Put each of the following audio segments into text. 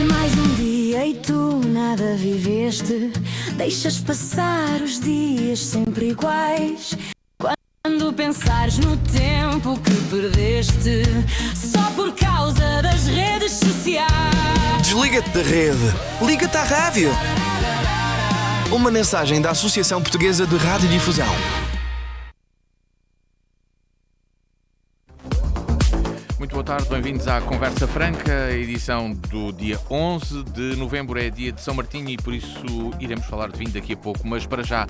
mais um dia e tu nada viveste. Deixas passar os dias sempre iguais. Quando pensares no tempo que perdeste só por causa das redes sociais. Desliga-te da rede. Liga-te à rádio. Uma mensagem da Associação Portuguesa de Radiodifusão. Muito boa tarde, bem-vindos à Conversa Franca, edição do dia 11 de novembro, é dia de São Martinho e por isso iremos falar de vinho daqui a pouco, mas para já,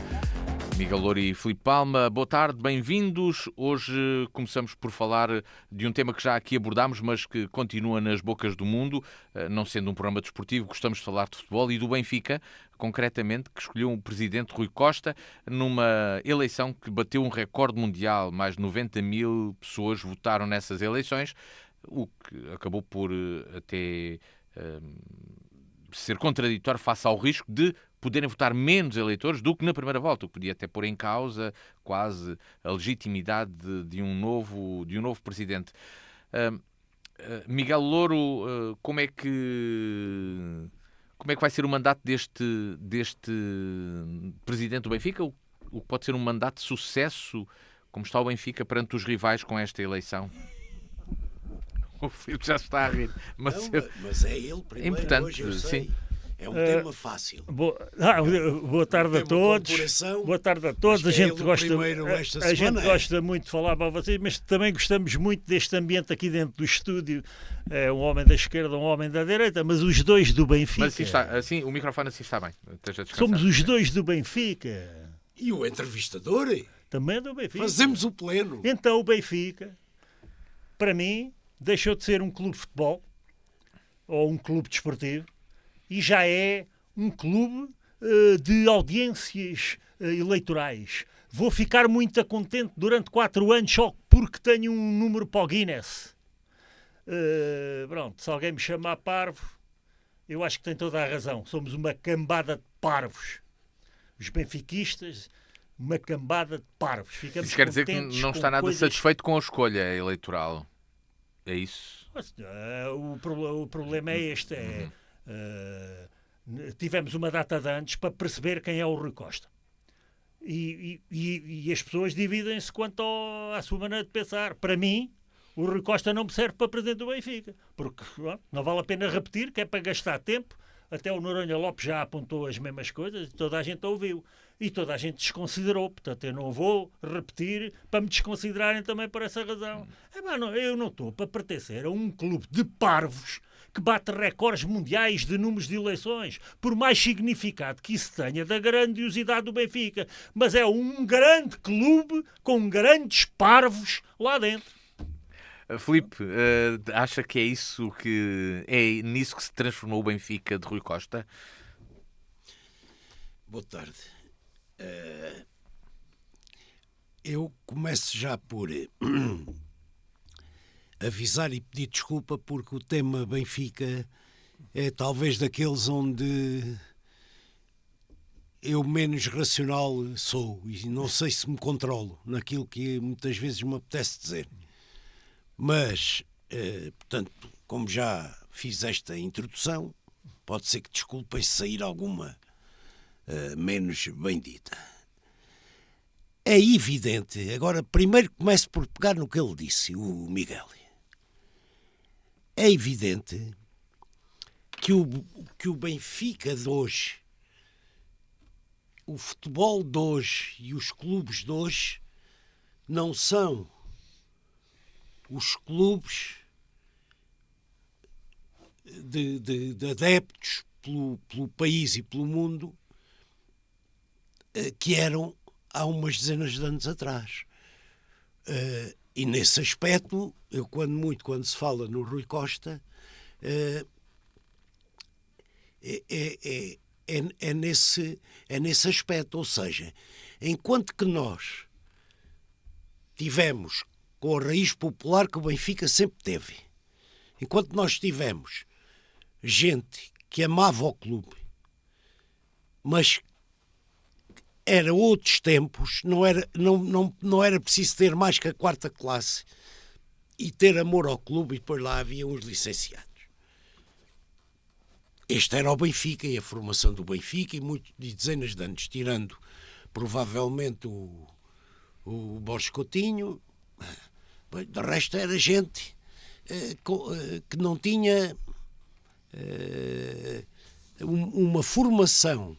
Miguel Louro e Filipe Palma, boa tarde, bem-vindos. Hoje começamos por falar de um tema que já aqui abordámos, mas que continua nas bocas do mundo, não sendo um programa desportivo, gostamos de falar de futebol e do Benfica, concretamente, que escolheu um presidente, Rui Costa, numa eleição que bateu um recorde mundial. Mais de 90 mil pessoas votaram nessas eleições, o que acabou por até ser contraditório face ao risco de poderem votar menos eleitores do que na primeira volta, o que podia até pôr em causa quase a legitimidade de um novo presidente. Miguel Louro, como é que vai ser o mandato deste presidente do Benfica? O que pode ser um mandato de sucesso? Como está o Benfica perante os rivais com esta eleição? O Filipe já está a rir. Mas é ele primeiro, importante, hoje eu sei. sim. É um tema fácil. Boa tarde a todos. Boa tarde a todos. A gente gosta muito de falar para vocês, mas também gostamos muito deste ambiente aqui dentro do estúdio. É um homem da esquerda, um homem da direita, mas os dois do Benfica. Mas assim, o microfone assim está bem. Somos os dois do Benfica. E o entrevistador? Também do Benfica. Fazemos o pleno. Então o Benfica, para mim, deixou de ser um clube de futebol ou um clube desportivo e já é um clube de audiências eleitorais. Vou ficar muito contente durante 4 anos só porque tenho um número para o Guinness. Pronto, se alguém me chamar parvo, eu acho que tem toda a razão. Somos uma cambada de parvos. Os benfiquistas, uma cambada de parvos. Ficamos Isso quer dizer que não está nada satisfeito com a escolha eleitoral. É isso? O problema é este. Tivemos uma data de antes para perceber quem é o Rui Costa. E as pessoas dividem-se quanto à sua maneira de pensar. Para mim, o Rui Costa não me serve para presidente do Benfica. Porque não vale a pena repetir, que é para gastar tempo. Até o Noronha Lopes já apontou as mesmas coisas e toda a gente ouviu. E toda a gente desconsiderou. Portanto, eu não vou repetir para me desconsiderarem também por essa razão. Eu não estou para pertencer a um clube de parvos que bate recordes mundiais de números de eleições, por mais significado que isso tenha da grandiosidade do Benfica. Mas é um grande clube com grandes parvos lá dentro. Filipe, acha que é nisso que se transformou o Benfica de Rui Costa? Boa tarde. Eu começo já por avisar e pedir desculpa porque o tema Benfica é talvez daqueles onde eu menos racional sou e não sei se me controlo naquilo que muitas vezes me apetece dizer. Mas, portanto, como já fiz esta introdução, pode ser que desculpem se sair alguma menos bem dita. É evidente, agora primeiro começo por pegar no que ele disse, o Miguel. É evidente que o Benfica de hoje, o futebol de hoje e os clubes de hoje não são os clubes de adeptos pelo país e pelo mundo que eram há umas dezenas de anos atrás. E nesse aspecto, quando se fala no Rui Costa, é nesse aspecto. Ou seja, enquanto que nós tivemos com a raiz popular que o Benfica sempre teve, enquanto nós tivemos gente que amava o clube, mas era outros tempos, não era preciso ter mais que a 4ª classe e ter amor ao clube, e depois lá havia uns licenciados. este era o Benfica e a formação do Benfica e dezenas de anos, tirando provavelmente o Borges Coutinho, de resto era gente que não tinha uma formação,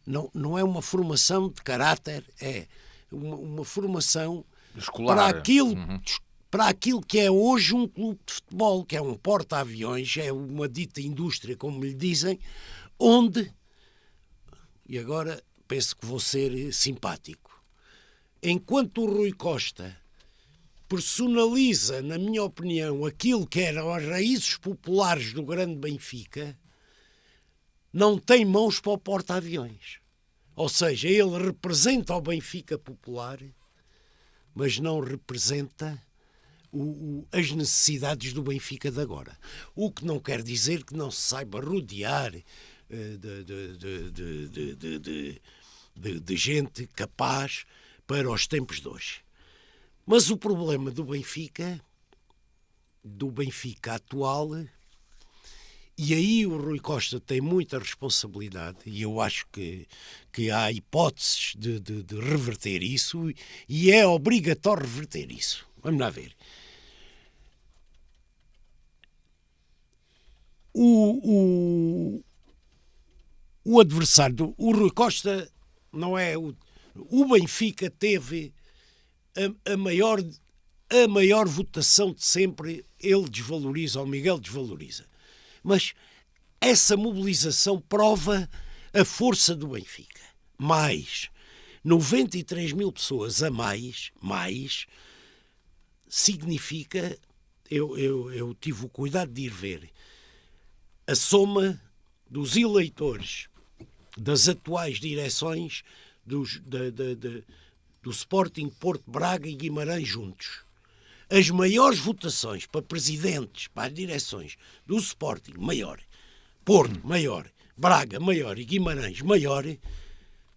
não é uma formação de caráter, é uma formação escolar para aquilo que é hoje um clube de futebol, que é um porta-aviões, é uma dita indústria, como lhe dizem, onde, e agora penso que vou ser simpático, enquanto o Rui Costa personaliza, na minha opinião, aquilo que eram as raízes populares do grande Benfica, não tem mãos para o porta-aviões. Ou seja, ele representa o Benfica popular, mas não representa as necessidades do Benfica de agora. O que não quer dizer que não se saiba rodear de gente capaz para os tempos de hoje. Mas o problema do Benfica atual, e aí o Rui Costa tem muita responsabilidade, e eu acho que há hipóteses de reverter isso, e é obrigatório reverter isso. Vamos lá ver. O adversário, o Rui Costa, não é o Benfica teve a maior votação de sempre. Ele desvaloriza, o Miguel desvaloriza. Mas essa mobilização prova a força do Benfica. Mais 93 mil pessoas a mais significa, eu tive o cuidado de ir ver a soma dos eleitores das atuais direções do Sporting, Porto, Braga e Guimarães juntos. As maiores votações para presidentes, para as direções do Sporting, maior, Porto, maior, Braga, maior e Guimarães, maior,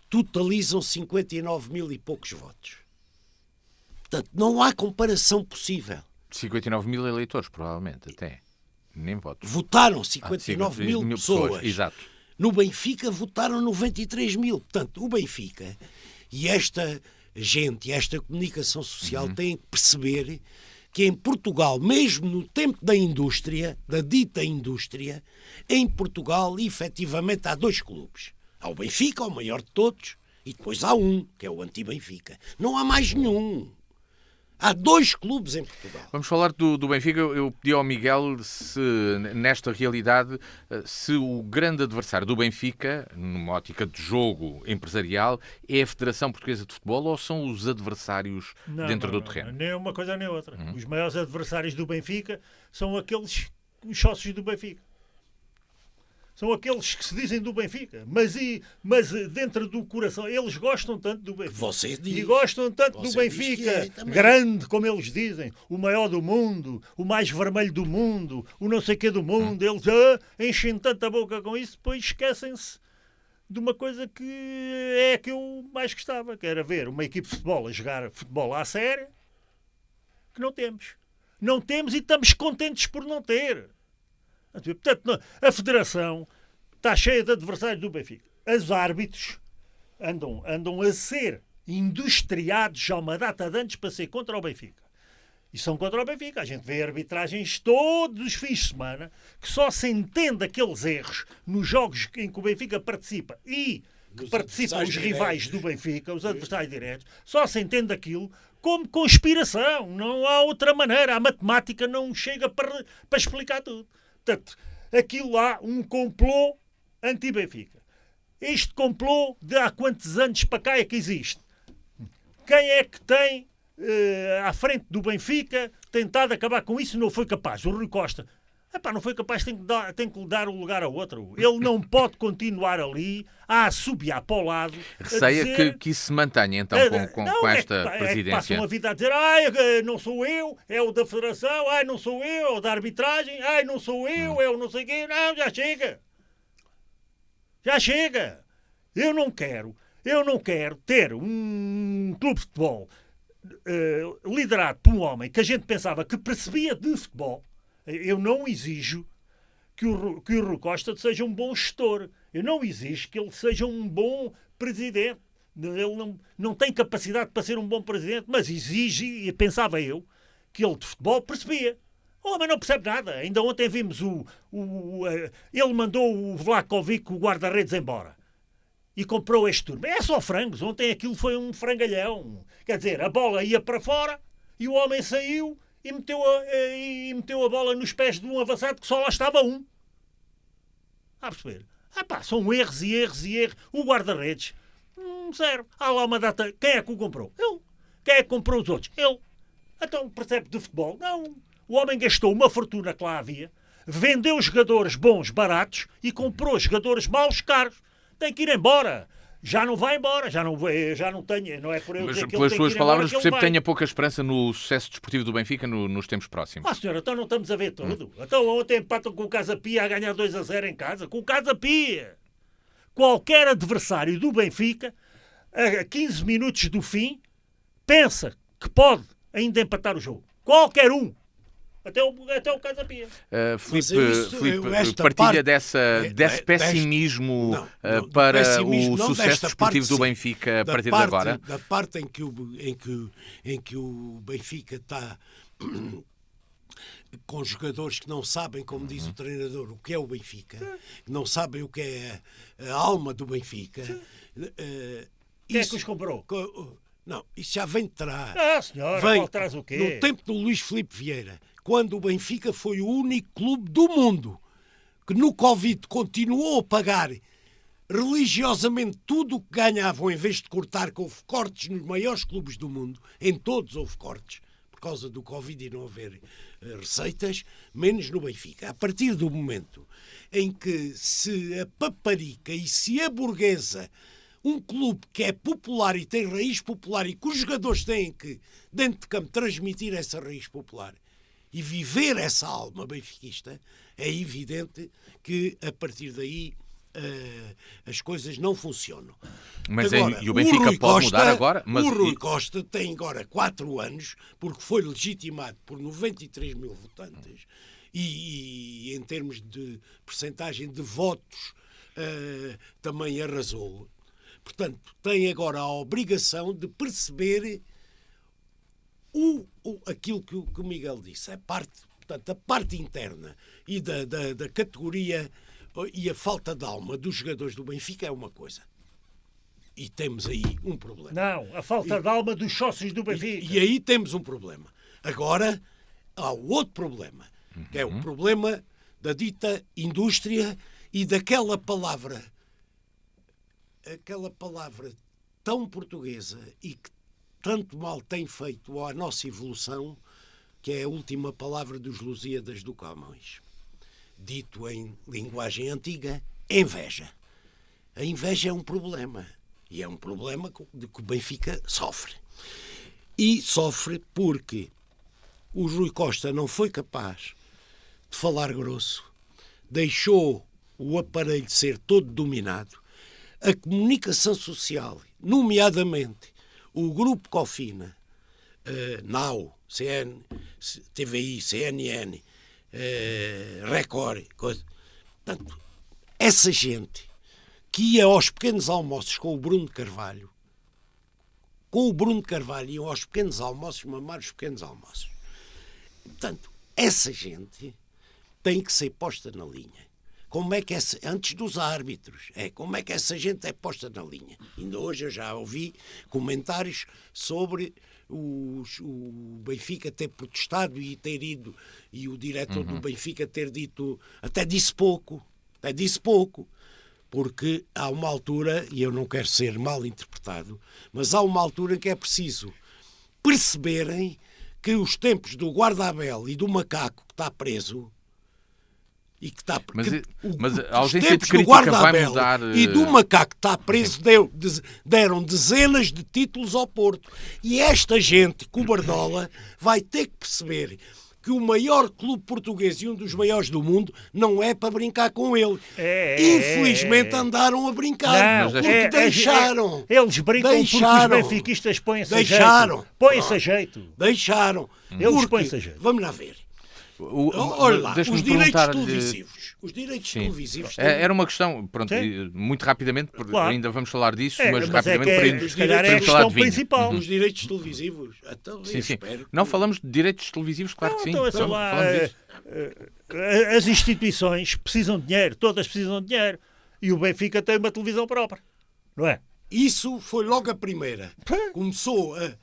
totalizam 59 mil e poucos votos. Portanto, não há comparação possível. 59 mil eleitores, provavelmente, até. Nem votos. Votaram 59 mil pessoas. Exato. No Benfica votaram 93 mil. Portanto, o Benfica e esta gente, esta comunicação social têm que perceber que em Portugal, mesmo no tempo da indústria, da dita indústria, em Portugal, efetivamente, há dois clubes. Há o Benfica, o maior de todos, e depois há um, que é o anti-Benfica. Não há mais nenhum. Há dois clubes em Portugal. Vamos falar do Benfica. Eu pedi ao Miguel se, nesta realidade, se o grande adversário do Benfica, numa ótica de jogo empresarial, é a Federação Portuguesa de Futebol ou são os adversários dentro do terreno? Não, nem uma coisa nem outra. Os maiores adversários do Benfica são os sócios do Benfica. São aqueles que se dizem do Benfica, mas dentro do coração, eles gostam tanto do Benfica. Você diz. E gostam tanto do Benfica, grande, como eles dizem, o maior do mundo, o mais vermelho do mundo, o não sei quê do mundo. Eles enchem tanta boca com isso, depois esquecem-se de uma coisa que é a que eu mais gostava, que era ver uma equipe de futebol a jogar futebol à séria, que não temos. Não temos e estamos contentes por não ter. Portanto, a Federação está cheia de adversários do Benfica. Os árbitros andam a ser industriados já uma data de antes para ser contra o Benfica. E são contra o Benfica. A gente vê arbitragens todos os fins de semana que só se entende aqueles erros nos jogos em que o Benfica participa e que participam os rivais do Benfica, os adversários diretos, só se entende aquilo como conspiração. Não há outra maneira. A matemática não chega para explicar tudo. Portanto, aquilo lá, um complô anti-Benfica. Este complô de há quantos anos para cá é que existe? Quem é que tem, à frente do Benfica, tentado acabar com isso e não foi capaz? O Rui Costa. Não foi capaz, tem que dar o lugar a outro. Ele não pode continuar ali a assobiar para o lado. Receia que isso se mantenha, então, com esta presidência. Passam a vida a dizer, não sou eu, é o da Federação, não sou eu, é o da arbitragem, não sou eu, é o não sei quê. Não, já chega. Já chega. Eu não quero ter um clube de futebol liderado por um homem que a gente pensava que percebia de futebol. Eu não exijo que o Rui Costa seja um bom gestor. Eu não exijo que ele seja um bom presidente. Ele não tem capacidade para ser um bom presidente, mas exige, e pensava eu, que ele de futebol percebia. O homem não percebe nada. Ainda ontem vimos ele mandou o Vlahovic, o guarda-redes, embora. E comprou este turno. É só frangos. Ontem aquilo foi um frangalhão. Quer dizer, a bola ia para fora e o homem saiu e meteu a bola nos pés de um avançado que só lá estava um. A perceber? São erros e erros e erros. O guarda-redes, zero. Há lá uma data. Quem é que o comprou? Ele. Quem é que comprou os outros? Ele. Então, percebe de futebol? Não. O homem gastou uma fortuna que lá havia, vendeu jogadores bons, baratos, e comprou jogadores maus, caros. Tem que ir embora. Já não vai embora. Já não tenho. Não é por eu Mas dizer que pelas ele tem suas que ir palavras, embora, percebo que tenha pouca esperança no sucesso desportivo do Benfica nos tempos próximos. Senhora, então não estamos a ver tudo. Então ontem empatam com o Casa Pia a ganhar 2-0 em casa. Com o Casa Pia. Qualquer adversário do Benfica, a 15 minutos do fim, pensa que pode ainda empatar o jogo. Qualquer um. Até o Casa Pia. Filipe, partilha desse pessimismo para o sucesso desportivo do Benfica a partir de agora? Da parte em que o Benfica está com jogadores que não sabem, como diz o treinador, o que é o Benfica, que não sabem o que é a alma do Benfica. Quem é que os comprou? Não, isso já vem de trás. Senhora, vem traz o quê? no tempo do Luís Filipe Vieira, quando o Benfica foi o único clube do mundo que no Covid continuou a pagar religiosamente tudo o que ganhavam, em vez de cortar, que houve cortes nos maiores clubes do mundo. Em todos houve cortes por causa do Covid e não haver receitas, menos no Benfica. A partir do momento em que se a paparica e se a burguesa, um clube que é popular e tem raiz popular e que os jogadores têm que, dentro de campo, transmitir essa raiz popular e viver essa alma benfiquista, é evidente que, a partir daí, as coisas não funcionam. Mas agora, e o Benfica pode mudar agora? O Rui Costa tem agora 4 anos, porque foi legitimado por 93 mil votantes e em termos de percentagem de votos, também arrasou. Portanto, tem agora a obrigação de perceber aquilo que o Miguel disse. A parte interna e da categoria e a falta de alma dos jogadores do Benfica é uma coisa. E temos aí um problema. Não, a falta de alma dos sócios do Benfica. E aí temos um problema. Agora, há outro problema, que é o problema da dita indústria e daquela palavra tão portuguesa e que tanto mal tem feito à nossa evolução, que é a última palavra dos Lusíadas do Camões. Dito em linguagem antiga, inveja. A inveja é um problema. E é um problema de que o Benfica sofre. E sofre porque o Rui Costa não foi capaz de falar grosso, deixou o aparelho ser todo dominado. A comunicação social, nomeadamente o Grupo Cofina, NAU, CN, TVI, CNN, Record, coisa. Portanto, essa gente que ia aos pequenos almoços com o Bruno Carvalho, iam aos pequenos almoços mamar os pequenos almoços. Portanto, essa gente tem que ser posta na linha. Como é que antes dos árbitros, como é que essa gente é posta na linha? Ainda hoje eu já ouvi comentários sobre o Benfica ter protestado e ter ido, e o diretor do Benfica ter dito, até disse pouco, porque há uma altura, e eu não quero ser mal interpretado, mas há uma altura em que é preciso perceberem que os tempos do guarda-abel e do macaco que está preso, e que está, mas a ausência de crítica vai mudar. E do macaco que está preso deram dezenas de títulos ao Porto. E esta gente, cobardola, vai ter que perceber que o maior clube português e um dos maiores do mundo não é para brincar com ele. Infelizmente andaram a brincar, porque deixaram. Eles brincam porque os benfiquistas põem-se a jeito. Põem-se a jeito. Deixaram. Eles põem-se a jeito. Vamos lá ver. Olha lá, deixa-me os direitos perguntar-lhe- televisivos. Os direitos Sim. televisivos Era uma questão, pronto, Sim. muito rapidamente, porque Claro. ainda vamos falar disso, É, mas mas é rapidamente que é- para irmos- se calhar é a para irmos falar questão de vinho. principal. Os direitos televisivos. Então, Sim, eu sim. espero Não que- falamos de direitos televisivos, claro que sim. Então, sei lá, Falamos disso. as instituições precisam de dinheiro, todas precisam de dinheiro. E o Benfica tem uma televisão própria, não é? Isso foi logo a primeira. Começou a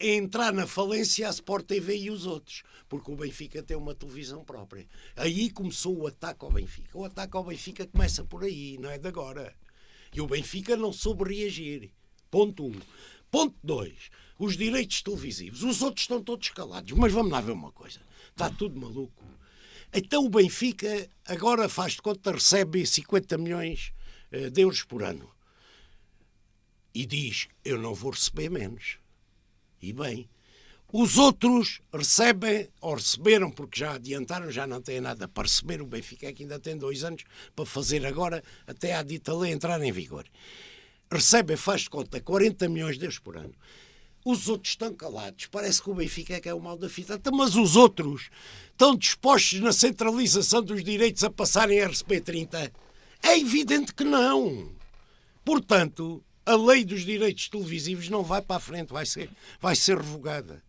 entrar na falência a Sport TV e os outros, porque o Benfica tem uma televisão própria. Aí começou o ataque ao Benfica. O ataque ao Benfica começa por aí, não é de agora. E o Benfica não soube reagir. Ponto 1. Ponto 2. Os direitos televisivos. Os outros estão todos calados. Mas vamos lá ver uma coisa. Está tudo maluco. Então o Benfica agora faz de conta, recebe 50 milhões de euros por ano. E diz, eu não vou receber menos. E bem, os outros recebem, ou receberam, porque já adiantaram, já não têm nada para receber. O Benfica é que ainda tem 2 anos para fazer agora, até a dita lei entrar em vigor. Recebem, faz de conta, 40 milhões de euros por ano. Os outros estão calados. Parece que o Benfica é que é o mal da fita. Mas os outros estão dispostos na centralização dos direitos a passarem a receber 30? É evidente que não. Portanto, a lei dos direitos televisivos não vai para a frente, vai ser revogada.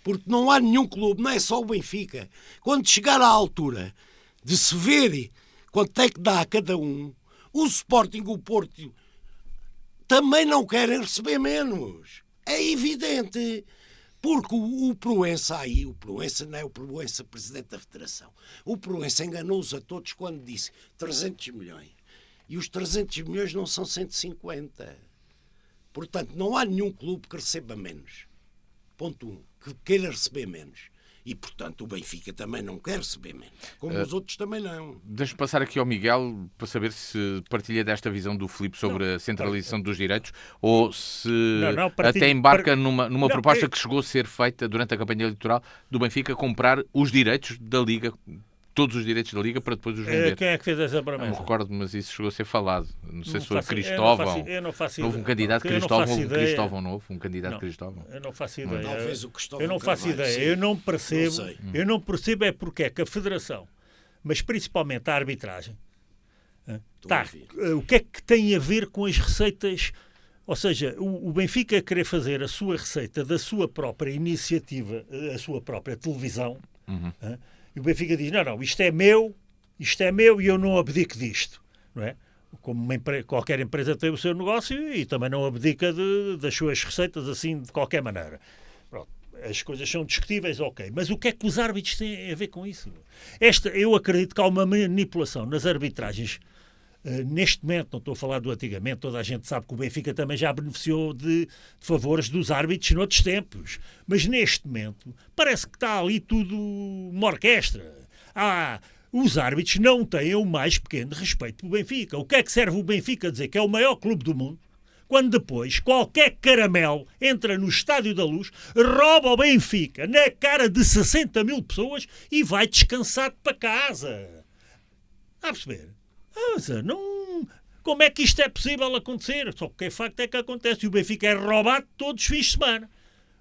Porque não há nenhum clube, não é só o Benfica. Quando chegar à altura de se ver quanto é que dá a cada um, o Sporting, o Porto, também não querem receber menos. É evidente. Porque o Proença aí, o Proença não é o Proença, presidente da Federação. O Proença enganou-os a todos quando disse 300 milhões. E os 300 milhões não são 150. Portanto, não há nenhum clube que receba menos. Ponto 1. Que queira receber menos. E, portanto, o Benfica também não quer receber menos. Como os outros também não. Deixa-me passar aqui ao Miguel para saber se partilha desta visão do Filipe sobre a centralização dos direitos ou se partilho. até embarca numa proposta é- que chegou a ser feita durante a campanha eleitoral do Benfica comprar os direitos da Liga, todos os direitos da Liga, para depois os vender. Quem é que fez essa Não me promessa? recordo, mas isso chegou a ser falado. Não sei se foi faço- Cristóvão. eu não faço Houve um ideia. candidato Eu não Cristóvão, faço houve um ideia. Cristóvão novo, um candidato Não. Cristóvão. Eu não faço ideia. Talvez o Cristóvão Eu não faço Carvalho, ideia. sim. Eu não percebo. Não sei. Eu não percebo é porque é que a Federação, mas principalmente a arbitragem, Estou a ouvir. o que é que tem a ver com as receitas? Ou seja, o Benfica querer fazer a sua receita da sua própria iniciativa, a sua própria televisão, e o Benfica diz, não, isto é meu e eu não abdico disto, não é? Como qualquer empresa tem o seu negócio e também não abdica das suas receitas assim de qualquer maneira. Pronto, as coisas são discutíveis, ok. Mas o que é que os árbitros têm a ver com isso? Eu acredito que há uma manipulação nas arbitragens. Neste momento, não estou a falar do antigamente, toda a gente sabe que o Benfica também já beneficiou de favores dos árbitros noutros tempos. Mas neste momento, parece que está ali tudo uma orquestra. Os árbitros não têm o mais pequeno respeito pelo Benfica. O que é que serve o Benfica a dizer que é o maior clube do mundo, quando depois qualquer caramelo entra no Estádio da Luz, rouba o Benfica na cara de 60 mil pessoas e vai descansado para casa? Está a perceber? Não... Como é que isto é possível acontecer? Só que o facto é que acontece. E o Benfica é roubado todos os fins de semana.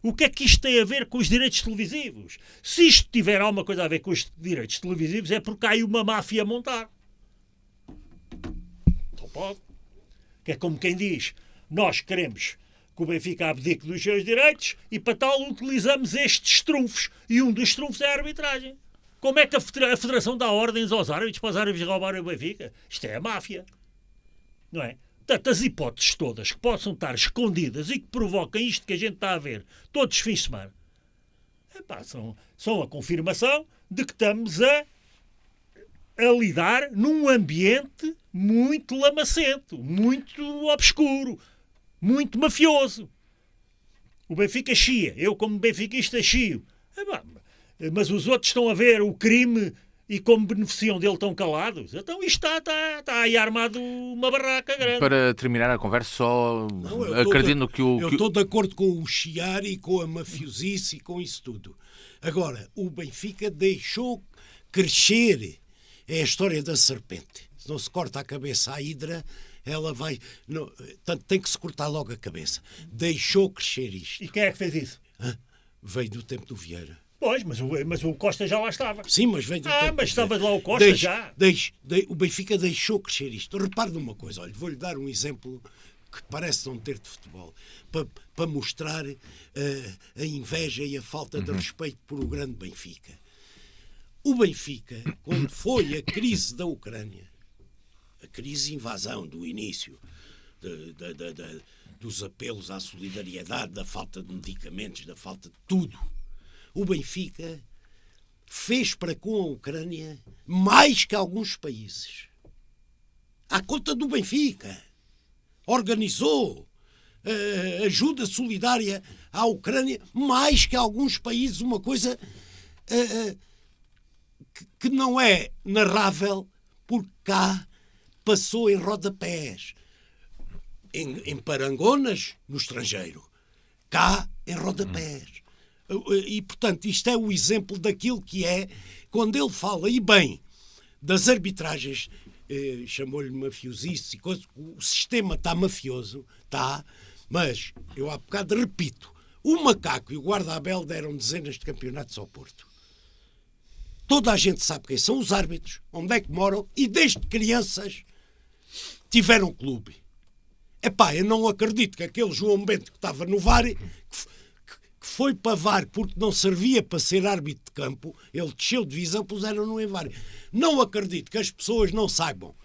O que é que isto tem a ver com os direitos televisivos? Se isto tiver alguma coisa a ver com os direitos televisivos, é porque há aí uma máfia a montar. Só pode. Que é como quem diz, nós queremos que o Benfica abdique dos seus direitos e para tal utilizamos estes trunfos. E um dos trunfos é a arbitragem. Como é que a Federação dá ordens aos árbitros para os árbitros roubarem o Benfica? Isto é a máfia. Não é? Portanto, as hipóteses todas que possam estar escondidas e que provoquem isto que a gente está a ver todos os fins de semana, são a confirmação de que estamos a lidar num ambiente muito lamacento, muito obscuro, muito mafioso. O Benfica chia. Eu, como benfiquista, chio. Mas os outros estão a ver o crime e como beneficiam dele estão calados. Então isto está aí armado uma barraca grande. Para terminar a conversa, só acredito que o... Eu estou de acordo com o chiar e com a mafiosice e com isso tudo. Agora, o Benfica deixou crescer. É a história da serpente. Se não se corta a cabeça à hidra, ela vai... Não, tem que se cortar logo a cabeça. Deixou crescer isto. E quem é que fez isso? Veio do tempo do Vieira. Pois, mas o Costa já lá estava. Sim, mas vem... Mas estava lá o Costa já. O Benfica deixou crescer isto. Repare numa coisa, olha, vou-lhe dar um exemplo que parece não ter de futebol, para mostrar a inveja e a falta de respeito por o grande Benfica. O Benfica, quando foi a crise da Ucrânia, a crise de invasão do início, dos apelos à solidariedade, da falta de medicamentos, da falta de tudo, o Benfica fez para com a Ucrânia mais que alguns países. À conta do Benfica. Organizou ajuda solidária à Ucrânia mais que alguns países. Uma coisa que não é narrável, porque cá passou em rodapés. Em parangonas, no estrangeiro. Cá, em rodapés. E, portanto, isto é o exemplo daquilo que é, quando ele fala, e bem, das arbitragens, chamou-lhe mafiosice e coisa, o sistema está mafioso, está, mas, eu há bocado repito, o Macaco e o Guarda-Abel deram dezenas de campeonatos ao Porto. Toda a gente sabe quem são os árbitros, onde é que moram, e desde crianças tiveram clube. Epá, eu não acredito que aquele João Bento que estava no VAR, que foi para VAR porque não servia para ser árbitro de campo, ele desceu de divisão, puseram-no em VAR. Não acredito que as pessoas não saibam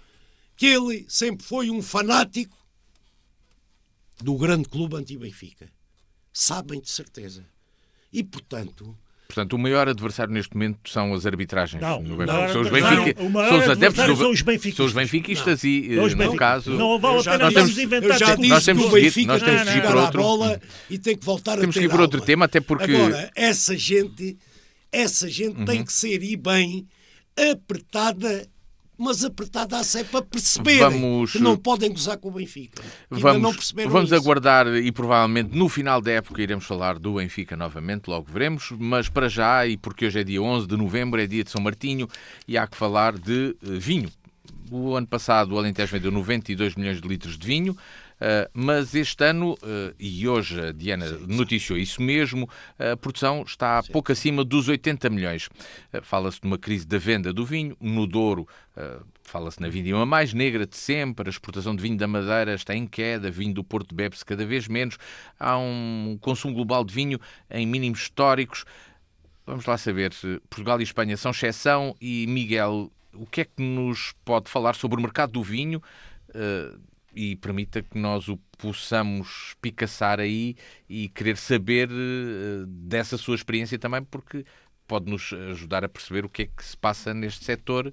que ele sempre foi um fanático do grande clube anti-Benfica. Sabem de certeza. E, portanto, o maior adversário neste momento são as arbitragens. Não, no são os adeptos são os benfiquistas. São os benfiquistas e, no caso... Não vale a pena nós inventar. Eu já disse que o Benfica tem que jogar a bola e tem que voltar a ter Temos que ir por outro tema, até porque... Agora, essa gente tem que ser e bem apertada, mas apertada a sério para perceberem que não podem gozar com o Benfica. Vamos aguardar e provavelmente no final da época iremos falar do Benfica novamente, logo veremos, mas para já, e porque hoje é dia 11 de novembro, é dia de São Martinho e há que falar de vinho. O ano passado o Alentejo vendeu 92 milhões de litros de vinho, mas este ano, e hoje a Diana noticiou isso mesmo, a produção está pouco acima dos 80 milhões. Fala-se de uma crise da venda do vinho. No Douro, fala-se na vindima mais negra de sempre, a exportação de vinho da Madeira está em queda, vinho do Porto bebe-se cada vez menos, há um consumo global de vinho em mínimos históricos. Vamos lá saber, Portugal e Espanha são exceção e, Miguel, o que é que nos pode falar sobre o mercado do vinho e permita que nós o possamos picaçar aí e querer saber dessa sua experiência também, porque pode-nos ajudar a perceber o que é que se passa neste setor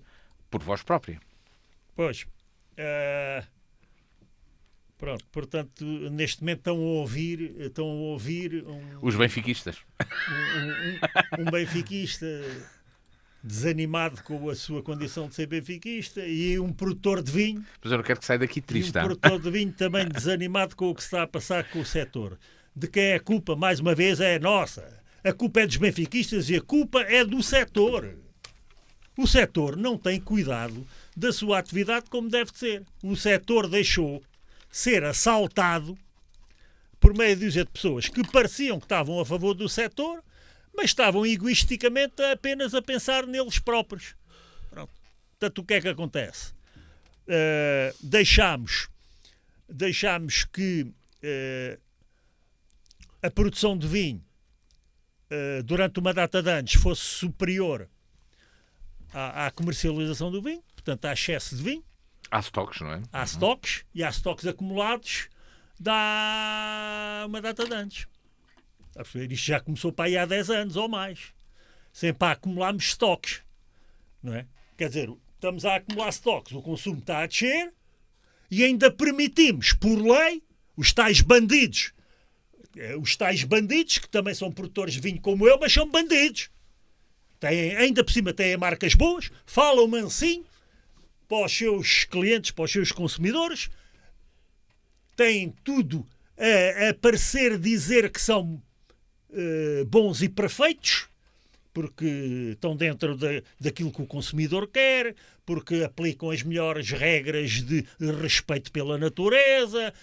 por voz própria. Pois. Pronto, portanto, neste momento estão a ouvir os benfiquistas. Um benfiquista desanimado com a sua condição de ser benfiquista e um produtor de vinho. Mas eu não quero que saia daqui triste. Um produtor de vinho também desanimado com o que se está a passar com o setor. De quem é a culpa, mais uma vez, é nossa. A culpa é dos benfiquistas e a culpa é do setor. O setor não tem cuidado da sua atividade como deve ser. O setor deixou ser assaltado por meia dúzia de pessoas que pareciam que estavam a favor do setor, mas estavam egoisticamente apenas a pensar neles próprios. Pronto. Portanto, o que é que acontece? Deixámos que a produção de vinho durante uma data de anos fosse superior à comercialização do vinho, portanto há excesso de vinho. Há estoques, não é? Há estoques, e há estoques acumulados dá uma data de anos. Isto já começou para aí há 10 anos ou mais. Sempre a acumularmos estoques. Não é? Quer dizer, estamos a acumular estoques, o consumo está a descer e ainda permitimos, por lei, os tais bandidos, que também são produtores de vinho como eu, mas são bandidos. Ainda por cima têm marcas boas, falam mansinho para os seus clientes, para os seus consumidores, têm tudo a parecer dizer que são bons e perfeitos, porque estão dentro daquilo que o consumidor quer, porque aplicam as melhores regras de respeito pela natureza,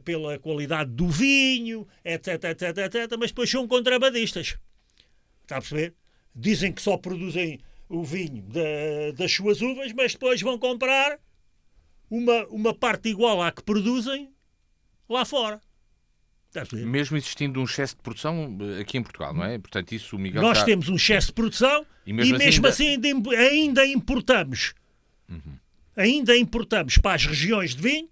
pela qualidade do vinho, etc, etc, etc, mas depois são contrabandistas. Está a perceber? Dizem que só produzem o vinho das suas uvas, mas depois vão comprar uma parte igual à que produzem lá fora. Está a perceber? Mesmo existindo um excesso de produção aqui em Portugal, não é? Portanto, isso o Miguel Nós temos um excesso de produção e mesmo assim ainda importamos. Ainda importamos para as regiões de vinho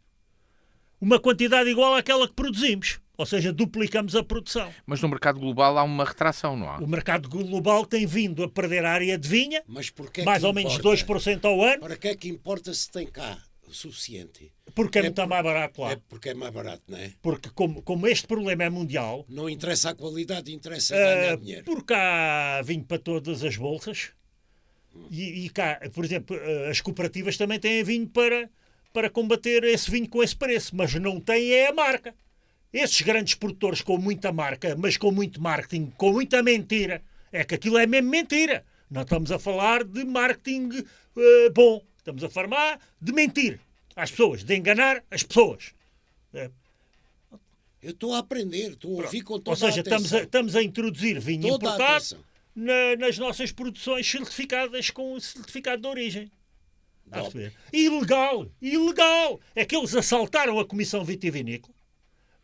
uma quantidade igual àquela que produzimos. Ou seja, duplicamos a produção. Mas no mercado global há uma retração, não há? O mercado global tem vindo a perder a área de vinha, Mas porquê mais que ou menos importa? 2% ao ano, Para que é que importa se tem cá o suficiente? porque é muito mais barato lá. É porque é mais barato, não é? Porque como este problema é mundial, Não interessa a qualidade, interessa ganhar dinheiro. porque há vinho para todas as bolsas e cá, por exemplo, as cooperativas também têm vinho para combater esse vinho com esse preço, mas não têm é a marca. Esses grandes produtores com muita marca, mas com muito marketing, com muita mentira, é que aquilo é mesmo mentira. Não estamos a falar de marketing bom, estamos a falar de mentir às pessoas, de enganar as pessoas. Eu estou a aprender, estou a ouvir com toda Ou seja, a atenção. estamos a introduzir vinho Toda a importado atenção. nas nossas produções certificadas com o certificado de origem. Está a Não. perceber? Ilegal! É que eles assaltaram a Comissão Vitivinícola,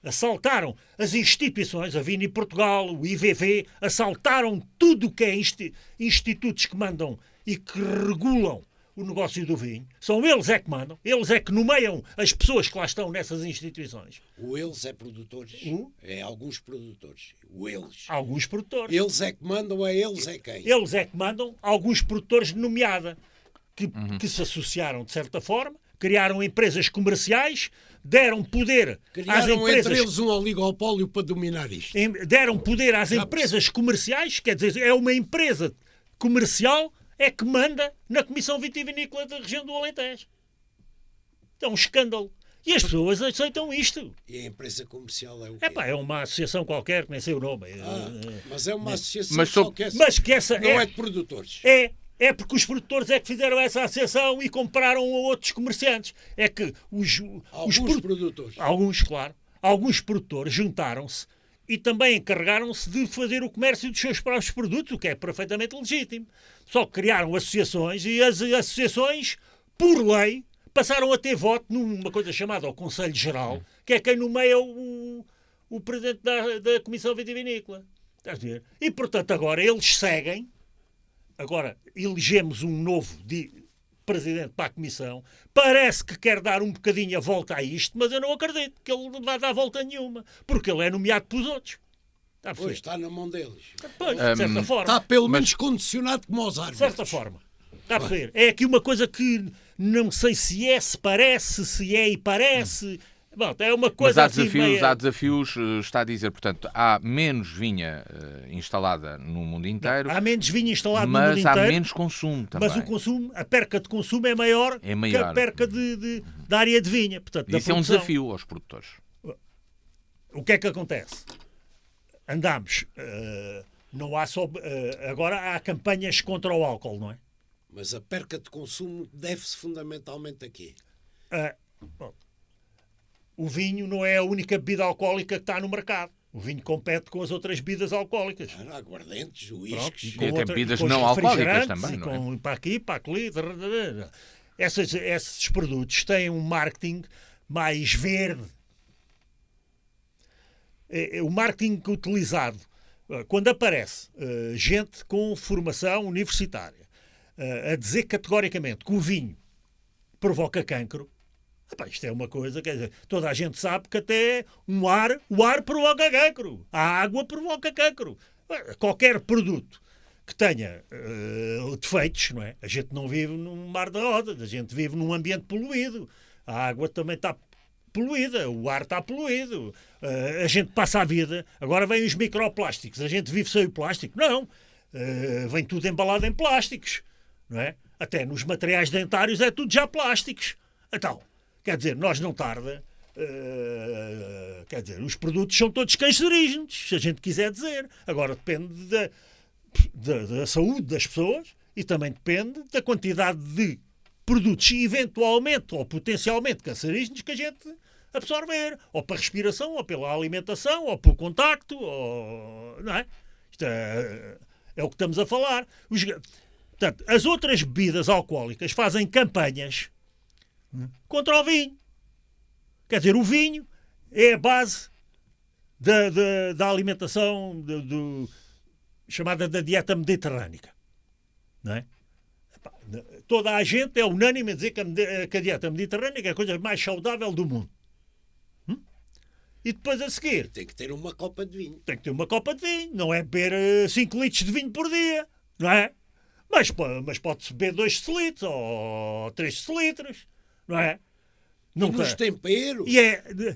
assaltaram as instituições, a Vini Portugal, o IVV, assaltaram tudo o que é institutos que mandam e que regulam o negócio do vinho. São eles é que mandam, eles é que nomeiam as pessoas que lá estão nessas instituições. O eles é produtores. O? É alguns produtores. O eles. Alguns produtores. Eles é que mandam, a eles é quem? Eles é que mandam, alguns produtores de nomeada, que se associaram de certa forma, criaram empresas comerciais, deram poder às Criaram empresas. entre eles um oligopólio para dominar isto. Deram poder às empresas comerciais, quer dizer, é uma empresa comercial é que manda na Comissão Vitivinícola da região do Alentejo. É um escândalo. E as pessoas aceitam isto. E a empresa comercial é o quê? É uma associação qualquer, que nem sei o nome. Mas é uma associação Mas só que é, Mas que essa não é de produtores. É porque os produtores é que fizeram essa associação e compraram a outros comerciantes. É que Alguns produtores. Alguns, claro. Alguns produtores juntaram-se e também encarregaram-se de fazer o comércio dos seus próprios produtos, o que é perfeitamente legítimo. Só que criaram associações e as associações, por lei, passaram a ter voto numa coisa chamada o Conselho Geral, que é quem nomeia o presidente da Comissão Vitivinícola. Estás a ver? E, portanto, agora eles seguem. Agora elegemos um novo presidente para a Comissão. Parece que quer dar um bocadinho a volta a isto, mas eu não acredito que ele não vai dar volta nenhuma, porque ele é nomeado pelos outros. Está a Pois, perceber? está na mão deles. Pois, de certa forma. Está pelo menos condicionado como aos De árbitros. certa forma. Está a perceber? É aqui uma coisa que não sei se é, se parece, se é e parece. Bom, é uma Mas coisa há assim desafios, meia- há desafios, está a dizer, portanto, há menos vinha instalada no mundo inteiro, Há menos vinho instalado no mundo mas há inteiro. menos consumo também. Mas o consumo, a perca de consumo é maior, É maior. que a perca da área de vinha. Portanto, da Isso é um produção. desafio aos produtores. O que é que acontece? Andamos, não há só. Agora há campanhas contra o álcool, não é? Mas a perca de consumo deve-se fundamentalmente aqui. Bom, o vinho não é a única bebida alcoólica que está no mercado. O vinho compete com as outras bebidas alcoólicas. Há aguardentes, Pronto, uísques. com tem bebidas com os não alcoólicas refrigerantes também, e não é? com, para aqui, para ali. Esses produtos têm um marketing mais verde. O marketing utilizado, quando aparece gente com formação universitária a dizer categoricamente que o vinho provoca cancro, epá, isto é uma coisa, quer dizer, toda a gente sabe que até o ar provoca cancro, a água provoca cancro. Qualquer produto que tenha defeitos, não é? A gente não vive num mar de rosas, a gente vive num ambiente poluído, a água também está poluída, o ar está poluído, a gente passa a vida, agora vêm os microplásticos, a gente vive sem o plástico? Não, vem tudo embalado em plásticos, não é? Até nos materiais dentários é tudo já plásticos. Então, quer dizer, nós não tarda, quer dizer, os produtos são todos cancerígenos, se a gente quiser dizer. Agora depende da saúde das pessoas e também depende da quantidade de produtos eventualmente ou potencialmente cancerígenos que a gente absorver, ou para respiração, ou pela alimentação, ou pelo contacto, ou, não é? Isto É o que estamos a falar. Portanto, as outras bebidas alcoólicas fazem campanhas contra o vinho. Quer dizer, o vinho é a base da alimentação chamada da dieta mediterrânica. Não é? Toda a gente é unânime a dizer que a dieta mediterrânica é a coisa mais saudável do mundo. E depois a seguir... Tem que ter uma copa de vinho. Tem que ter uma copa de vinho. Não é beber 5 litros de vinho por dia. Não é? Mas pode-se beber 2 decilitros ou 3 decilitros. Não é? Não nos temperos.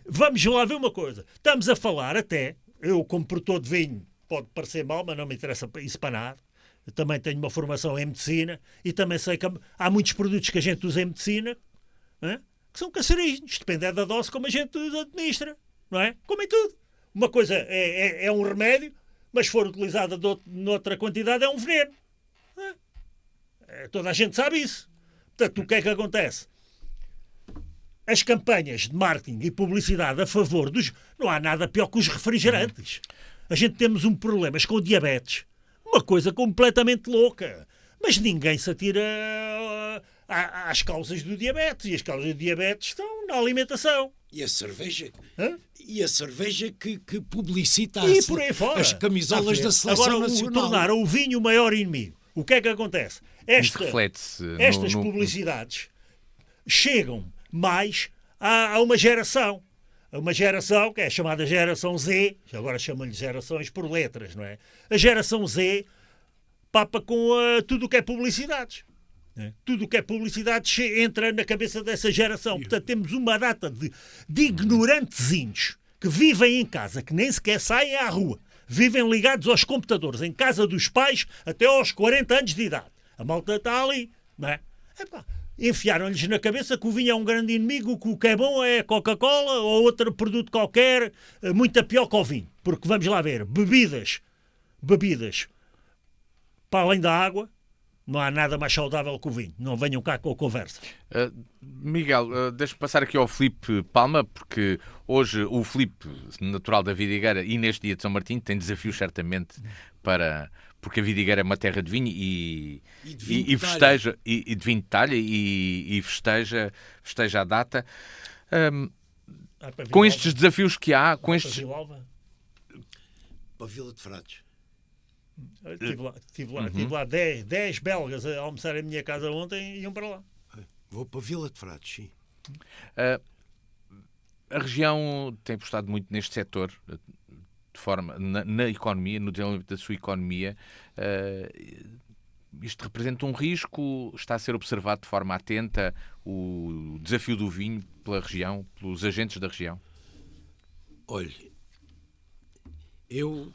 Vamos lá ver uma coisa. Estamos a falar até... Eu, como produtor de vinho, pode parecer mal, mas não me interessa isso para nada. Eu também tenho uma formação em medicina e também sei que há muitos produtos que a gente usa em medicina, não é? Que são cancerígenos. Depende da dose como a gente os administra. Não é? Como em tudo. Uma coisa é um remédio, mas se for utilizada noutra quantidade é um veneno. Toda a gente sabe isso. Portanto, o que é que acontece? As campanhas de marketing e publicidade a favor dos... Não há nada pior que os refrigerantes. A gente temos um problema com o diabetes. Uma coisa completamente louca. Mas ninguém se atira às causas do diabetes. E as causas do diabetes estão na alimentação. E a cerveja? Hã? E a cerveja que publicita e por aí fora. As camisolas da Seleção Agora, Nacional. Tornaram o vinho o maior inimigo. O que é que acontece? Estas publicidades chegam mais a uma geração. A uma geração que é chamada geração Z, agora chamam-lhe gerações por letras, não é? A geração Z papa com tudo o que é publicidades. Tudo o que é publicidade entra na cabeça dessa geração. Portanto, temos uma data de ignorantezinhos que vivem em casa, que nem sequer saem à rua. Vivem ligados aos computadores, em casa dos pais, até aos 40 anos de idade. A malta está ali, não é? Enfiaram-lhes na cabeça que o vinho é um grande inimigo, que o que é bom é Coca-Cola ou outro produto qualquer, muito pior que o vinho. Porque, vamos lá ver, bebidas, para além da água, não há nada mais saudável que o vinho. Não venham cá com a conversa. Miguel, deixa-me passar aqui ao Filipe Palma, porque hoje o Filipe, natural da Vidigueira, e neste dia de São Martinho, tem desafios certamente porque a Vidigueira é uma terra de vinho e festeja, e de vinho de talha, e festeja a data. Com estes desafios que há, para a Vila de Frades. Tive lá 10 belgas a almoçar em minha casa ontem e iam para lá. Vou para a Vila de Frades, sim. A região tem apostado muito neste setor, de forma na economia, no desenvolvimento da sua economia. Isto representa um risco? Está a ser observado de forma atenta o desafio do vinho pela região, pelos agentes da região? Olha, eu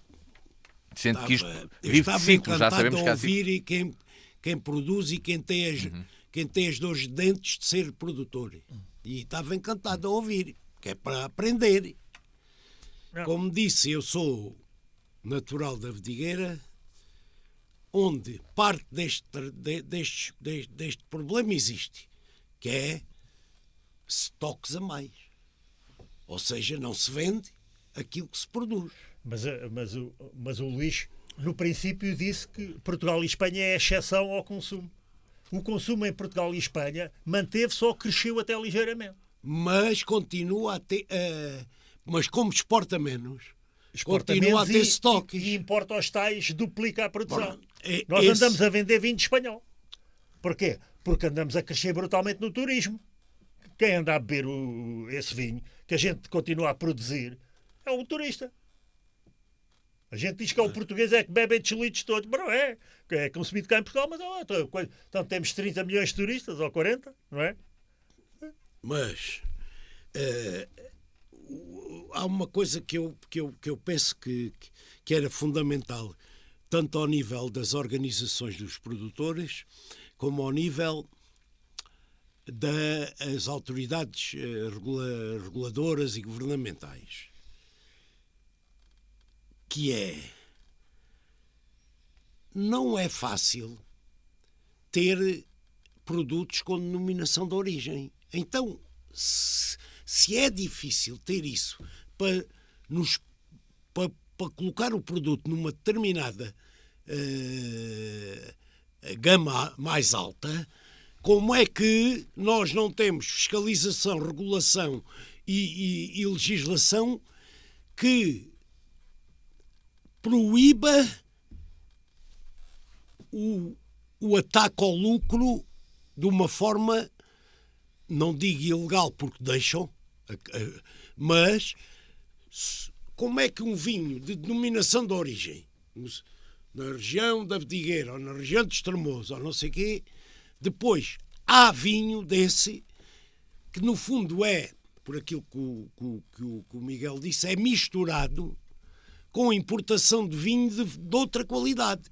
sente que isto vive de ciclos, já sabemos que há ouvir e quem produz e quem tem as dores de dentes de ser produtor. E estava encantado a ouvir, que é para aprender. Como disse, eu sou natural da Vidigueira, onde parte deste problema existe, que é estoques a mais. Ou seja, não se vende aquilo que se produz. Mas o Luís, no princípio, disse que Portugal e Espanha é exceção ao consumo. O consumo em Portugal e Espanha manteve-se ou cresceu até ligeiramente. Mas continua a ter... mas como exporta menos, continua a ter estoques. E importa aos tais, duplica a produção. Nós andamos a vender vinho espanhol. Porquê? Porque andamos a crescer brutalmente no turismo. Quem anda a beber esse vinho, que a gente continua a produzir, é o turista. A gente diz que é o português que bebe estes litros todos. Mas não é. É consumido cá em Portugal, mas então temos 30 milhões de turistas, ou 40, não é? Mas há uma coisa que eu penso que era fundamental, tanto ao nível das organizações dos produtores, como ao nível das autoridades reguladoras e governamentais, que não é fácil ter produtos com denominação de origem. Então, se é difícil ter isso para colocar o produto numa determinada a gama mais alta, como é que nós não temos fiscalização, regulação e legislação que proíba o ataque ao lucro de uma forma, não digo ilegal porque deixam, mas como é que um vinho de denominação de origem, na região da Vidigueira ou na região de Estremoso ou não sei o quê, depois há vinho desse que no fundo é, por aquilo que o Miguel disse, é misturado com importação de vinho de outra qualidade.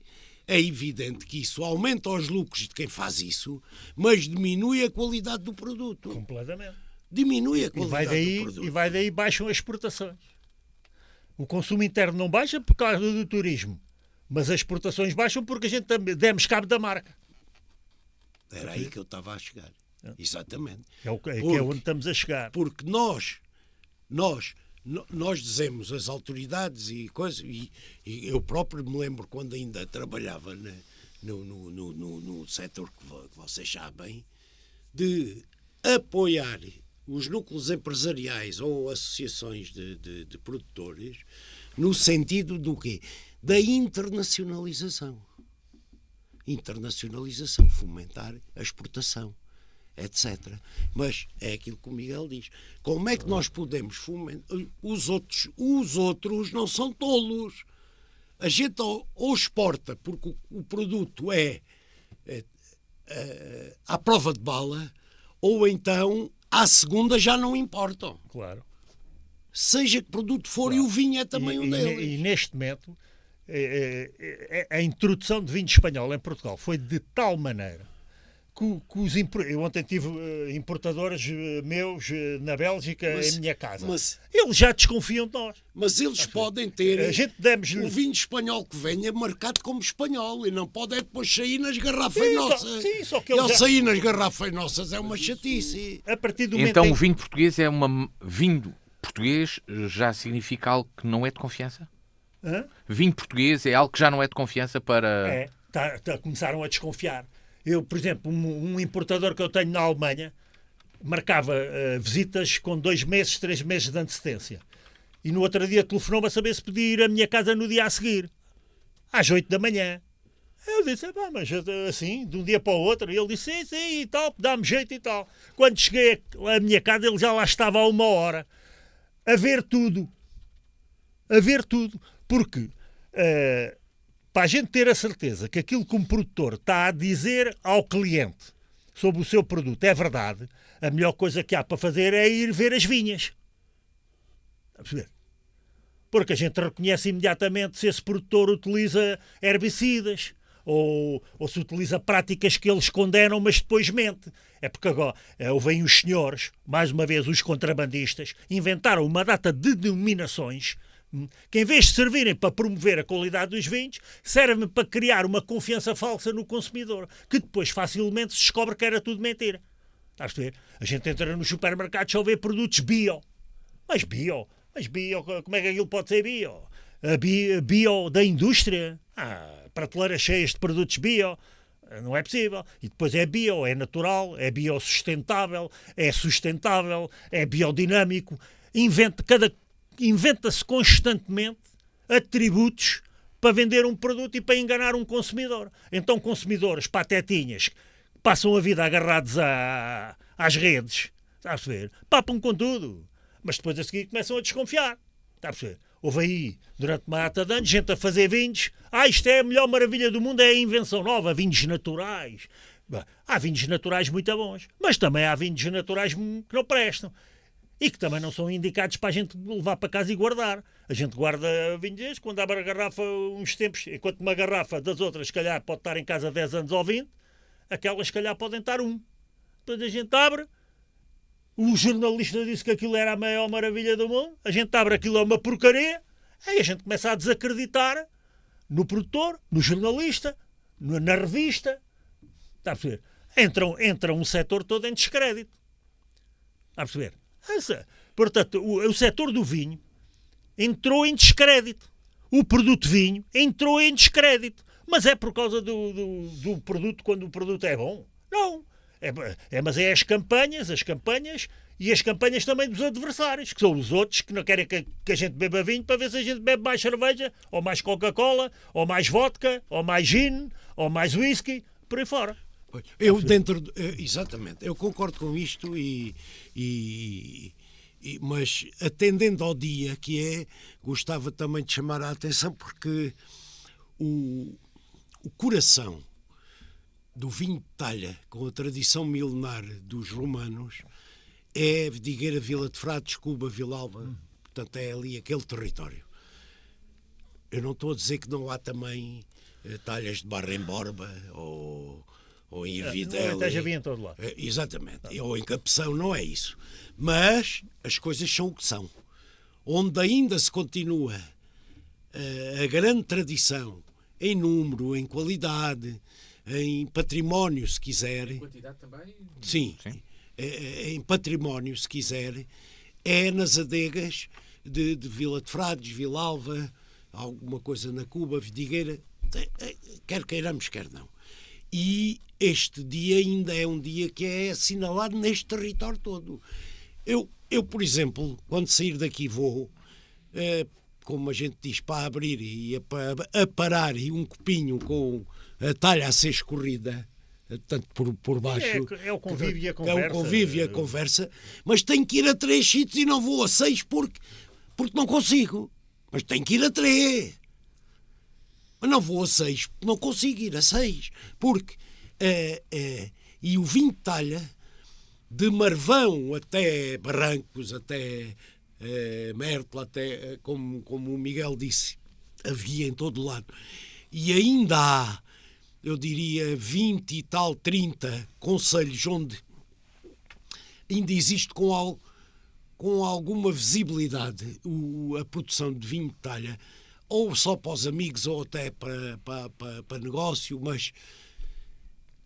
É evidente que isso aumenta os lucros de quem faz isso, mas diminui a qualidade do produto. Completamente. Diminui a qualidade do produto. E vai daí baixam as exportações. O consumo interno não baixa por causa do turismo, mas as exportações baixam porque a gente demos cabo da marca. Era aí que eu estava a chegar. Exatamente. Que é onde estamos a chegar. Porque nós dizemos, as autoridades e coisas, e eu próprio me lembro quando ainda trabalhava no setor que vocês sabem, de apoiar os núcleos empresariais ou associações de produtores no sentido do quê? Da internacionalização. Internacionalização, fomentar a exportação, etc. Mas é aquilo que o Miguel diz. Como é que nós podemos fomentar? Os outros não são tolos. A gente ou exporta porque o produto é à prova de bala, ou então à segunda já não importam. Claro. Seja que produto for, claro. E o vinho é também um deles. E neste momento a introdução de vinho espanhol em Portugal foi de tal maneira que eu ontem tive importadores meus na Bélgica, em minha casa. Eles já desconfiam de nós. Mas eles podem ter o vinho espanhol que venha marcado como espanhol e não pode depois sair nas garrafas nossas. Sim, só que ele sair nas garrafas nossas é uma chatice. A partir do então o vinho português vinho português já significa algo que não é de confiança? Hã? Vinho português é algo que já não é de confiança para... Começaram a desconfiar. Eu, por exemplo, um importador que eu tenho na Alemanha marcava visitas com 2 meses, 3 meses de antecedência. E no outro dia telefonou-me a saber se podia ir à minha casa no dia a seguir, às 8 da manhã. Eu disse, mas assim, de um dia para o outro. E ele disse, sim, e tal, dá-me jeito e tal. Quando cheguei à minha casa, ele já lá estava há 1 hora, a ver tudo. Porque para a gente ter a certeza que aquilo que um produtor está a dizer ao cliente sobre o seu produto é verdade, a melhor coisa que há para fazer é ir ver as vinhas. Porque a gente reconhece imediatamente se esse produtor utiliza herbicidas ou se utiliza práticas que eles condenam, mas depois mente. É porque agora vêm os senhores, mais uma vez os contrabandistas, inventaram uma data de denominações que, em vez de servirem para promover a qualidade dos vinhos, servem para criar uma confiança falsa no consumidor, que depois facilmente se descobre que era tudo mentira. Estás a ver? A gente entra nos supermercados só vê produtos bio. Mas bio, como é que aquilo pode ser bio? Bio da indústria? Prateleiras cheias de produtos bio. Não é possível. E depois é bio, é natural, é biossustentável, é sustentável, é biodinâmico. Inventa-se constantemente atributos para vender um produto e para enganar um consumidor. Então consumidores patetinhas que passam a vida agarrados às redes, está a perceber? Papam com tudo. Mas depois a seguir começam a desconfiar. Está a perceber? Houve aí, durante uma data de anos, gente a fazer vinhos. Isto é a melhor maravilha do mundo, é a invenção nova, vinhos naturais. Há vinhos naturais muito bons, mas também há vinhos naturais que não prestam. E que também não são indicados para a gente levar para casa e guardar. A gente guarda vinhos, quando abre a garrafa uns tempos, enquanto uma garrafa das outras, se calhar, pode estar em casa 10 anos ou 20, aquelas, se calhar, podem estar 1. Depois a gente abre, o jornalista disse que aquilo era a maior maravilha do mundo, a gente abre, aquilo é uma porcaria, aí a gente começa a desacreditar no produtor, no jornalista, na revista. Está a perceber? Entra um setor todo em descrédito. Está a perceber? Portanto, o setor do vinho entrou em descrédito. O produto vinho entrou em descrédito. Mas é por causa do produto, quando o produto é bom? Não. Mas é as campanhas e as campanhas também dos adversários, que são os outros que não querem que a gente beba vinho para ver se a gente bebe mais cerveja, ou mais Coca-Cola, ou mais vodka, ou mais gin, ou mais whisky, por aí fora. Exatamente, eu concordo com isto mas atendendo ao dia que gostava também de chamar a atenção porque o coração do vinho de talha, com a tradição milenar dos romanos, é Vidigueira, Vila de Frades, Cuba, Vilalva. Portanto, é ali aquele território. Eu não estou a dizer que não há também talhas de Barra em Borba ou em Avidela. Não, havia em todo lado. Exatamente. Ou em Capção, não é isso. Mas as coisas são o que são. Onde ainda se continua a grande tradição, em número, em qualidade, em património, se quiser. Em quantidade também? Sim. Em património, se quiser, é nas adegas de Vila de Frades, Vilalva, alguma coisa na Cuba, Vidigueira, quer queiramos, quer não. E este dia ainda é um dia que é assinalado neste território todo. Eu, por exemplo, quando sair daqui vou, como a gente diz, para abrir e a parar e um copinho com a talha a ser escorrida, tanto por baixo. É o convívio e a conversa. É o convívio e a conversa, mas tenho que ir a 3 sítios e não vou a 6 porque não consigo. Mas tenho que ir a 3. Mas não vou a 6 porque não consigo ir a 6. Porque e o vinho de talha, de Marvão até Barrancos, até Mértola, até, como o Miguel disse, havia em todo lado. E ainda há, eu diria, 20 e tal, 30 concelhos onde ainda existe com alguma visibilidade a produção de vinho de talha, ou só para os amigos, ou até para negócio, mas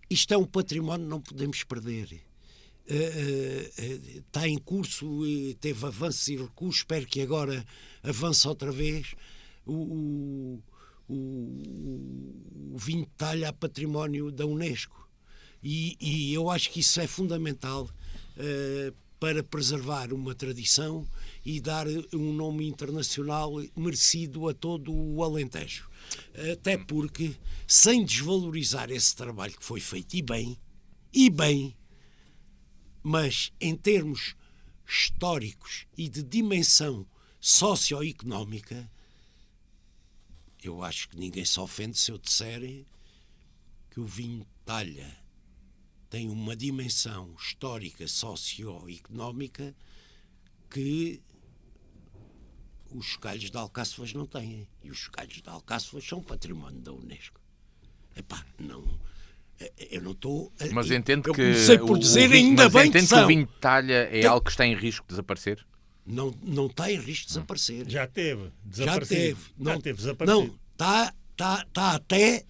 isto é um património que não podemos perder. Está em curso, teve avanços e recuos, espero que agora avance outra vez. O vinho de talha a património da Unesco e eu acho que isso é fundamental para preservar uma tradição e dar um nome internacional merecido a todo o Alentejo, até porque sem desvalorizar esse trabalho que foi feito e bem, mas em termos históricos e de dimensão socioeconómica, eu acho que ninguém se ofende se eu disser que o vinho de talha tem uma dimensão histórica, socioeconómica que os chocalhos de Alcáçovas não têm. E os chocalhos de Alcáçovas são património da Unesco. Não... Eu não estou... Mas entendo que... comecei por dizer ainda bem que são. O vinho de talha é algo que está em risco de desaparecer? Não está em risco de desaparecer. Já teve. Não teve desaparecido. Não, está até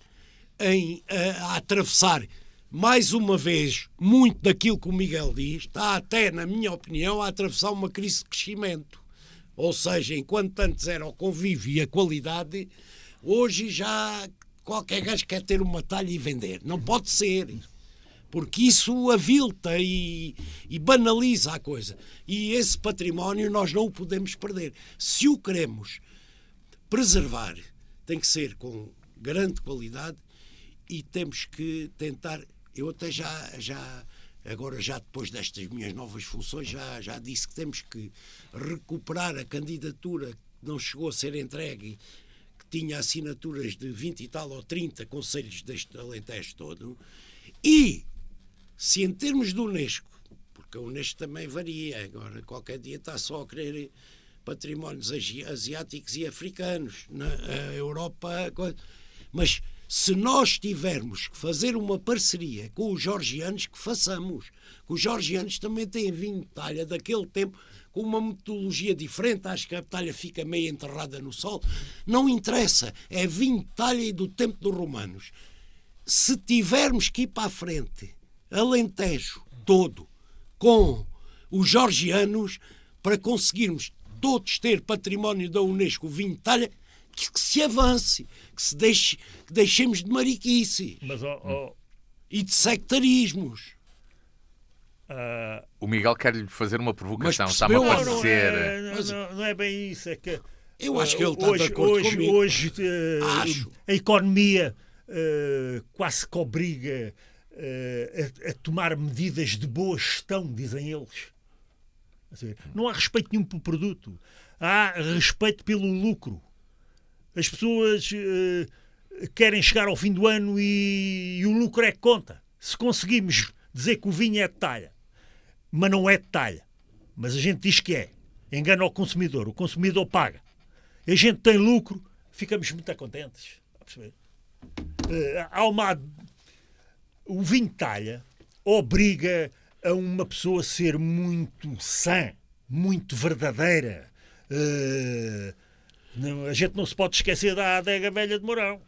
a atravessar, mais uma vez, muito daquilo que o Miguel diz, está até, na minha opinião, a atravessar uma crise de crescimento. Ou seja, enquanto antes era o convívio e a qualidade, hoje já qualquer gajo quer ter uma talha e vender. Não pode ser. Porque isso avilta e banaliza a coisa. E esse património nós não o podemos perder. Se o queremos preservar, tem que ser com grande qualidade e temos que tentar... Eu até agora já depois destas minhas novas funções, já disse que temos que recuperar a candidatura que não chegou a ser entregue, que tinha assinaturas de 20 e tal ou 30 concelhos deste Alentejo todo. E se em termos do Unesco, porque a Unesco também varia, agora qualquer dia está só a querer patrimónios asiáticos e africanos, na Europa, mas se nós tivermos que fazer uma parceria com os georgianos, que façamos, que os georgianos também têm vinho de talha daquele tempo, com uma metodologia diferente, acho que a talha fica meio enterrada no sol, não interessa, é vinho de talha e do tempo dos romanos. Se tivermos que ir para a frente, Alentejo todo, com os georgianos, para conseguirmos todos ter património da Unesco, vinho de talha, que se avance, que deixemos de mariquice Mas, e de sectarismos. O Miguel quer-lhe fazer uma provocação. Mas Está-me a percebeu, parecer. não é bem isso. É que Eu acho que ele está de acordo comigo. Hoje Acho. a economia quase que obriga a tomar medidas de boa gestão, dizem eles. Não há respeito nenhum pelo produto. Há respeito pelo lucro. As pessoas querem chegar ao fim do ano e o lucro é que conta. Se conseguimos dizer que o vinho é de talha, mas não é de talha, mas a gente diz que é, engana o consumidor paga. A gente tem lucro, ficamos muito contentes. Está a perceber? O vinho de talha obriga a uma pessoa a ser muito sã, muito verdadeira. A gente não se pode esquecer da adega velha de Mourão.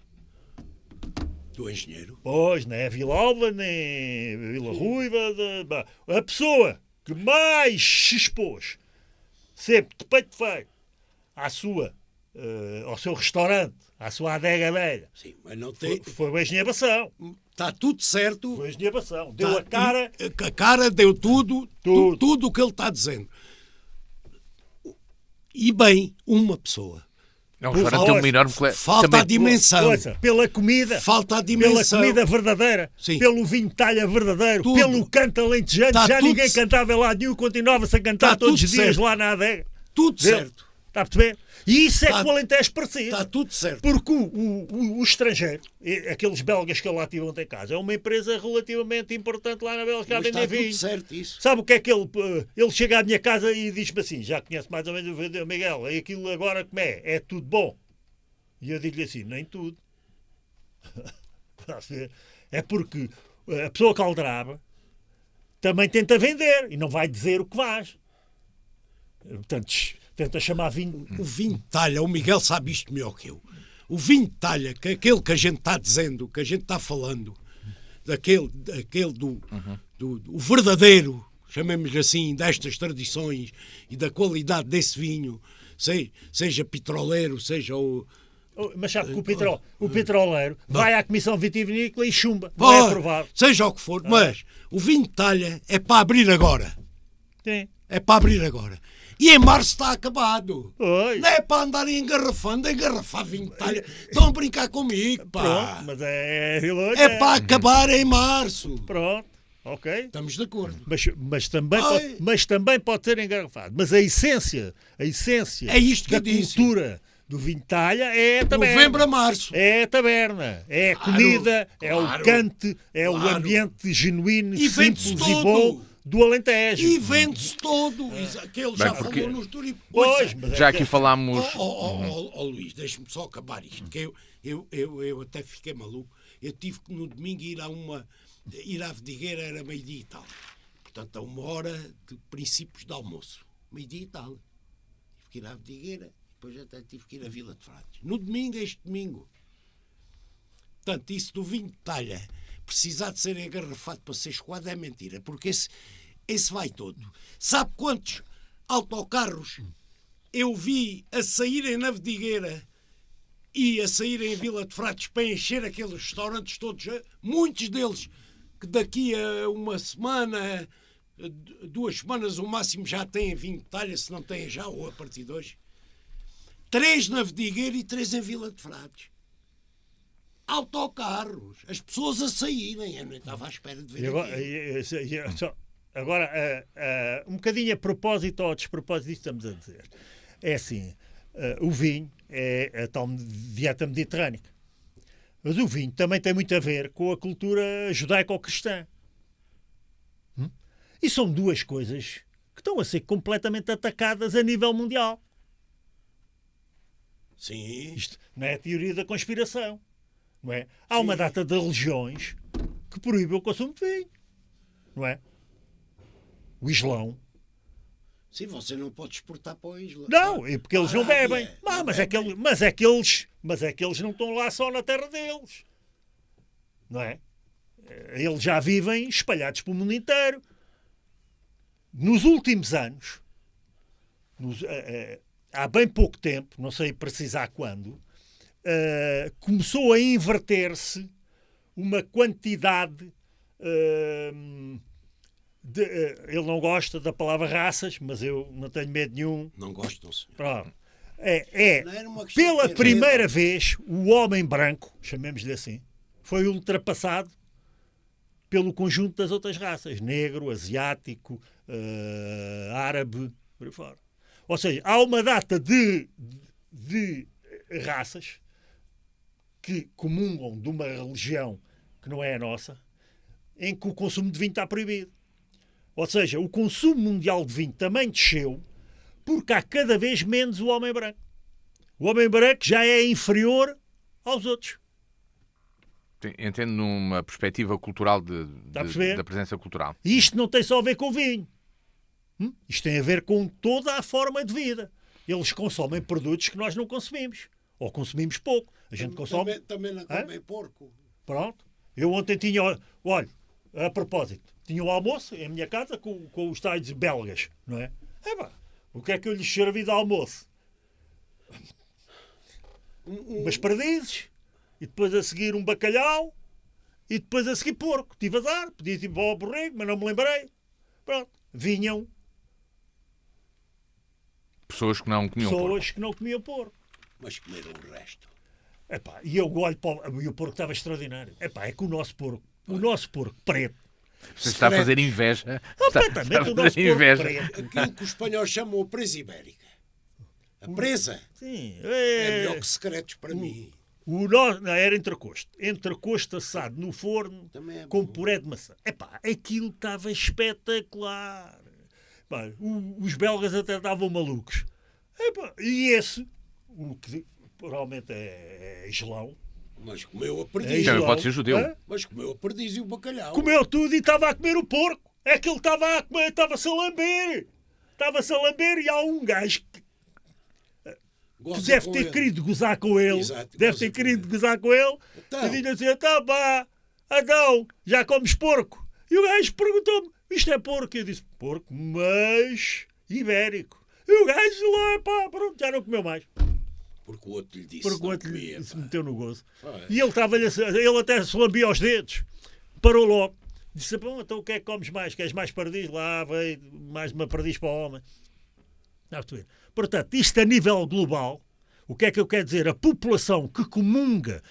Do engenheiro. Pois, não é Vila Alva, nem Vila Ruiva. A pessoa que mais se expôs, sempre de peito feito, ao seu restaurante, à sua adega velha, Sim, mas não tem. foi o engenheiro Bação. Está tudo certo. Foi o engenheiro Bação. Deu a cara. A cara deu tudo o que ele está dizendo. E bem, uma pessoa. É um restaurante de um enorme Falta a dimensão. Ouça, pela comida. Falta a Pela dimensão. comida verdadeira, Sim. pelo vinho de talha verdadeiro, Tudo. pelo canto alentejano, Tá já tudo ninguém c- cantava lá nenhum, continuava-se a cantar Tá todos tudo os dias certo. lá na adega. Tudo Vê? certo. Está a perceber? E isso é Tá- que o Alentejo precisa. Está tudo certo. Porque o estrangeiro, aqueles belgas que lá tiveram em casa, é uma empresa relativamente importante lá na Bélgica a Mas está vender tudo vinho. certo isso. Sabe o que é que ele chega à minha casa e diz-me assim, já conhece mais ou menos o Miguel, e aquilo agora como é? É tudo bom. E eu digo-lhe assim, nem tudo. É porque a pessoa que aldraba também tenta vender e não vai dizer o que faz. Portanto, tenta chamar vinho. O vinho de talha, o Miguel sabe isto melhor que eu. O vinho de talha, que é aquele que a gente está dizendo, que a gente está falando, daquele o verdadeiro, chamemos-lhe assim, destas tradições e da qualidade desse vinho, seja petroleiro, seja o... Mas sabe que o petroleiro vai à Comissão Vitivinícola e chumba. Não é aprovado. Seja o que for, mas o vinho de talha é para abrir agora. Sim. É para abrir agora. E em março está acabado. Oi. Não é para andar engarrafar vinho de talha. Estão a brincar comigo, pá. Pronto, mas É para acabar em março. Pronto, ok. Estamos de acordo. Mas também pode ser engarrafado. Mas a essência É isto que da eu disse. cultura do vinho de talha é a taberna. Novembro a março. É a taberna, é a Claro, comida, é claro, o cante, é o claro. ambiente genuíno, E vende-se simples e todo. bom do Alentejo. E vende-se todo. Que ele já porque- falou nos turismos. Pois, mas Já é aqui falámos. Luís, deixa-me só acabar isto, que eu até fiquei maluco. Eu tive que no domingo ir à Vedigueira, era meio-dia e tal. Portanto, a 1 hora de princípios de almoço. Meio-dia e tal. Tive que ir à Vedigueira, depois até tive que ir à Vila de Frades. No domingo, este domingo. Portanto, isso do vinho de talha, precisar de ser engarrafado para ser escoado é mentira, porque esse vai todo. Sabe quantos autocarros eu vi a saírem na Vedigueira e a saírem em Vila de Frades para encher aqueles restaurantes todos? Muitos deles que daqui a uma semana, 2 semanas, o máximo já têm vinho de talha, se não têm já, ou a partir de hoje. 3 na Vedigueira e 3 em Vila de Frades. Autocarros, as pessoas a saírem. Eu nem estava à espera de ver aquilo. Agora, um bocadinho a propósito ou a despropósito disto estamos a dizer. É assim, o vinho é a tal dieta mediterrânica. Mas o vinho também tem muito a ver com a cultura judaico-cristã. E são duas coisas que estão a ser completamente atacadas a nível mundial. Sim. Isto não é a teoria da conspiração. Não é? Há uma data de religiões que proíbem o consumo de vinho. Não é? O Islão. Sim, você não pode exportar para o Islã. Não, é porque eles não bebem. Não Mas é que eles não estão lá só na terra deles. Não é? Eles já vivem espalhados pelo mundo inteiro. Nos últimos anos, há bem pouco tempo, não sei precisar quando, começou a inverter-se uma quantidade ele não gosta da palavra raças, mas eu não tenho medo nenhum. Não gosto, não, senhor. Pronto. Não era uma questão Pela de primeira medo. vez, o homem branco, chamemos-lhe assim, foi ultrapassado pelo conjunto das outras raças. Negro, asiático, árabe, por aí fora. Ou seja, há uma data de raças que comungam de uma religião que não é a nossa, em que o consumo de vinho está proibido. Ou seja, o consumo mundial de vinho também desceu porque há cada vez menos o homem branco. O homem branco já é inferior aos outros. Entendo numa perspectiva cultural a perceber? da presença cultural. E isto não tem só a ver com o vinho. Isto tem a ver com toda a forma de vida. Eles consomem produtos que nós não consumimos. Ou consumimos pouco. A gente consome... Também não comem porco. Pronto. Eu ontem tinha... Olha, a propósito, tinha um almoço em minha casa com os tais belgas, não é? O que é que eu lhes servi de almoço? Umas perdizes, e depois a seguir um bacalhau, e depois a seguir porco. Tive azar, podia ir para o borrego, mas não me lembrei. Pronto. Vinham Pessoas que não comiam porco. pessoas que não comiam porco. Mas comeram o resto. E eu olho para e o porco estava extraordinário. É que o nosso porco preto, Você está a fazer inveja. Está a completamente o nosso fazer porco inveja. preto. Aquilo que os espanhóis chamam a presa ibérica. A presa Sim, é melhor que secretos para mim. Não, era entrecosto. Entrecosto assado no forno Também é com bom. puré de maçã. Aquilo estava espetacular. Os belgas até estavam malucos. E esse, o que provavelmente é gelão. Mas comeu a É perdiz. Também gelão. pode ser judeu. Hã? Mas comeu a perdiz e o bacalhau. Comeu tudo e estava a comer o porco. É que ele estava a comer, estava-se a lamber. Estava-se a lamber e há um gajo que Goza deve com ter ele. querido gozar com ele. Exato, Deve goza ter com querido ele. gozar com ele. Então. E diz assim, então já comes porco? E o gajo perguntou-me, isto é porco? Eu disse, porco, mas ibérico. E o gajo lá, pronto, já não comeu mais. Porque o outro lhe disse. Porque o não outro comia, se pá. meteu no gozo. Vai. E ele até se lambia aos dedos. Parou logo. Disse, bom, então o que é que comes mais? Queres mais perdiz? Lá veio mais uma perdiz para o homem. Não, estou a ver. Portanto, isto a nível global, o que é que eu quero dizer? A população que comunga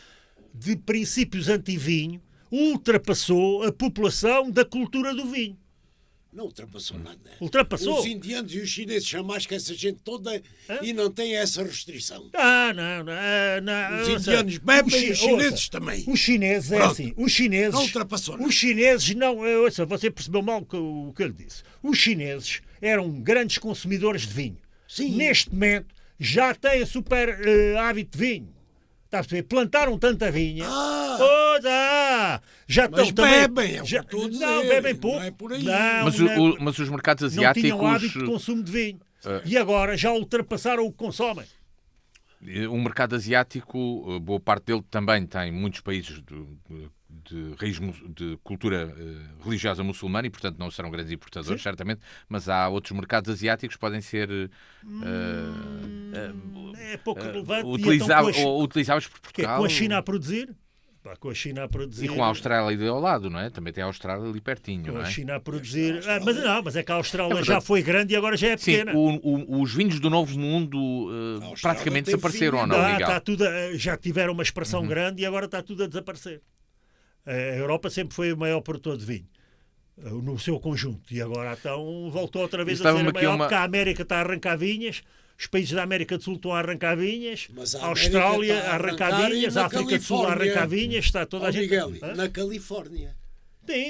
de princípios anti-vinho ultrapassou a população da cultura do vinho. Não ultrapassou nada. Ultrapassou? Os indianos e os chineses são mais que essa gente toda e não têm essa restrição. Não. Os Ouça, indianos bebem e os chineses ouça, também. Os chineses é Pronto. assim. Os chineses... Não ultrapassou nada. Os chineses não... Ouça, você percebeu mal o que eu lhe disse. Os chineses eram grandes consumidores de vinho. Sim. Neste momento já têm super hábito de vinho. Está a perceber? Plantaram tanta vinha. Já Mas estão também... bebem, é o que eu estou a dizer. Não, bebem pouco. Não é por aí. Não, Mas, não é- mas os mercados não asiáticos. tinham hábito de consumo de vinho. E agora já ultrapassaram o que consomem. O mercado asiático, boa parte dele também tem muitos países de raiz de cultura religiosa muçulmana e, portanto, não serão grandes importadores, certamente, mas há outros mercados asiáticos que podem ser É pouco relevante. utilizáveis por Que é Portugal. com a China a produzir? Com a China a produzir. E com a Austrália ali ao lado, não é? Também tem a Austrália ali pertinho, Com não a é? China a produzir. Mas é que a Austrália verdade. já foi grande e agora já é Sim, pequena. os vinhos do Novo Mundo Austrália praticamente tem desapareceram, ou vinho. não, Miguel? Está tudo já tiveram uma expressão grande e agora está tudo a desaparecer. A Europa sempre foi o maior produtor de vinho. No seu conjunto. E agora então voltou outra vez a ser Estava-me a aqui maior, uma- porque a América está a arrancar vinhas, os países da América do Sul estão a arrancar vinhas, Mas a a Austrália América está a arrancar arrancar vinhas, e a na África do Sul a Califórnia. arrancar vinhas, está toda a Ó, gente... Miguel, Hã? na Califórnia.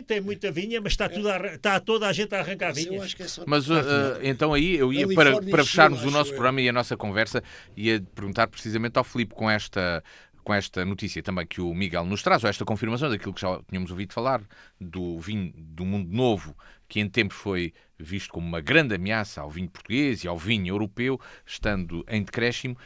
Tem muita vinha, mas está, está toda a gente a arrancar Mas eu vinhas. acho que é só... Mas então aí eu ia, Califórnia para fecharmos Sul, o nosso acho eu. programa e a nossa conversa, ia perguntar precisamente ao Filipe com esta notícia também que o Miguel nos traz, ou esta confirmação daquilo que já tínhamos ouvido falar, do vinho do mundo novo, que em tempos foi visto como uma grande ameaça ao vinho português e ao vinho europeu, estando em decréscimo.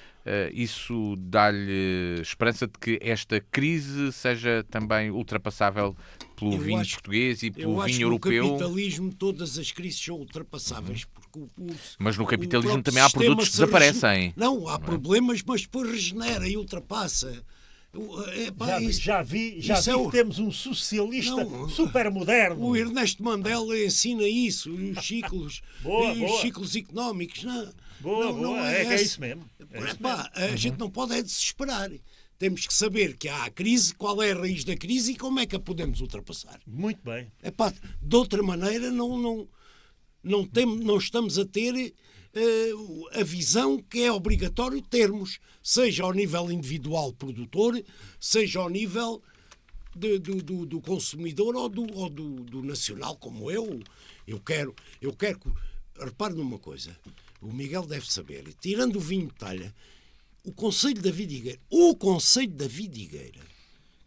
Isso dá-lhe esperança de que esta crise seja também ultrapassável pelo vinho português e pelo vinho europeu? No capitalismo todas as crises são ultrapassáveis. Porque mas no capitalismo também há produtos que desaparecem. Não, há problemas, mas depois regenera e ultrapassa. Já vi que temos um socialista super moderno. O Ernesto Mandela ensina isso, os ciclos, os ciclos económicos. Não é isso mesmo. A gente não pode desesperar. Temos que saber que há a crise, qual é a raiz da crise e como é que a podemos ultrapassar. Muito bem. De outra maneira, não estamos a ter a visão que é obrigatório termos, seja ao nível individual produtor, seja ao nível do consumidor ou do nacional, como eu. Eu quero que... Repare numa coisa, o Miguel deve saber, tirando o vinho de talha, o Concelho da Vidigueira,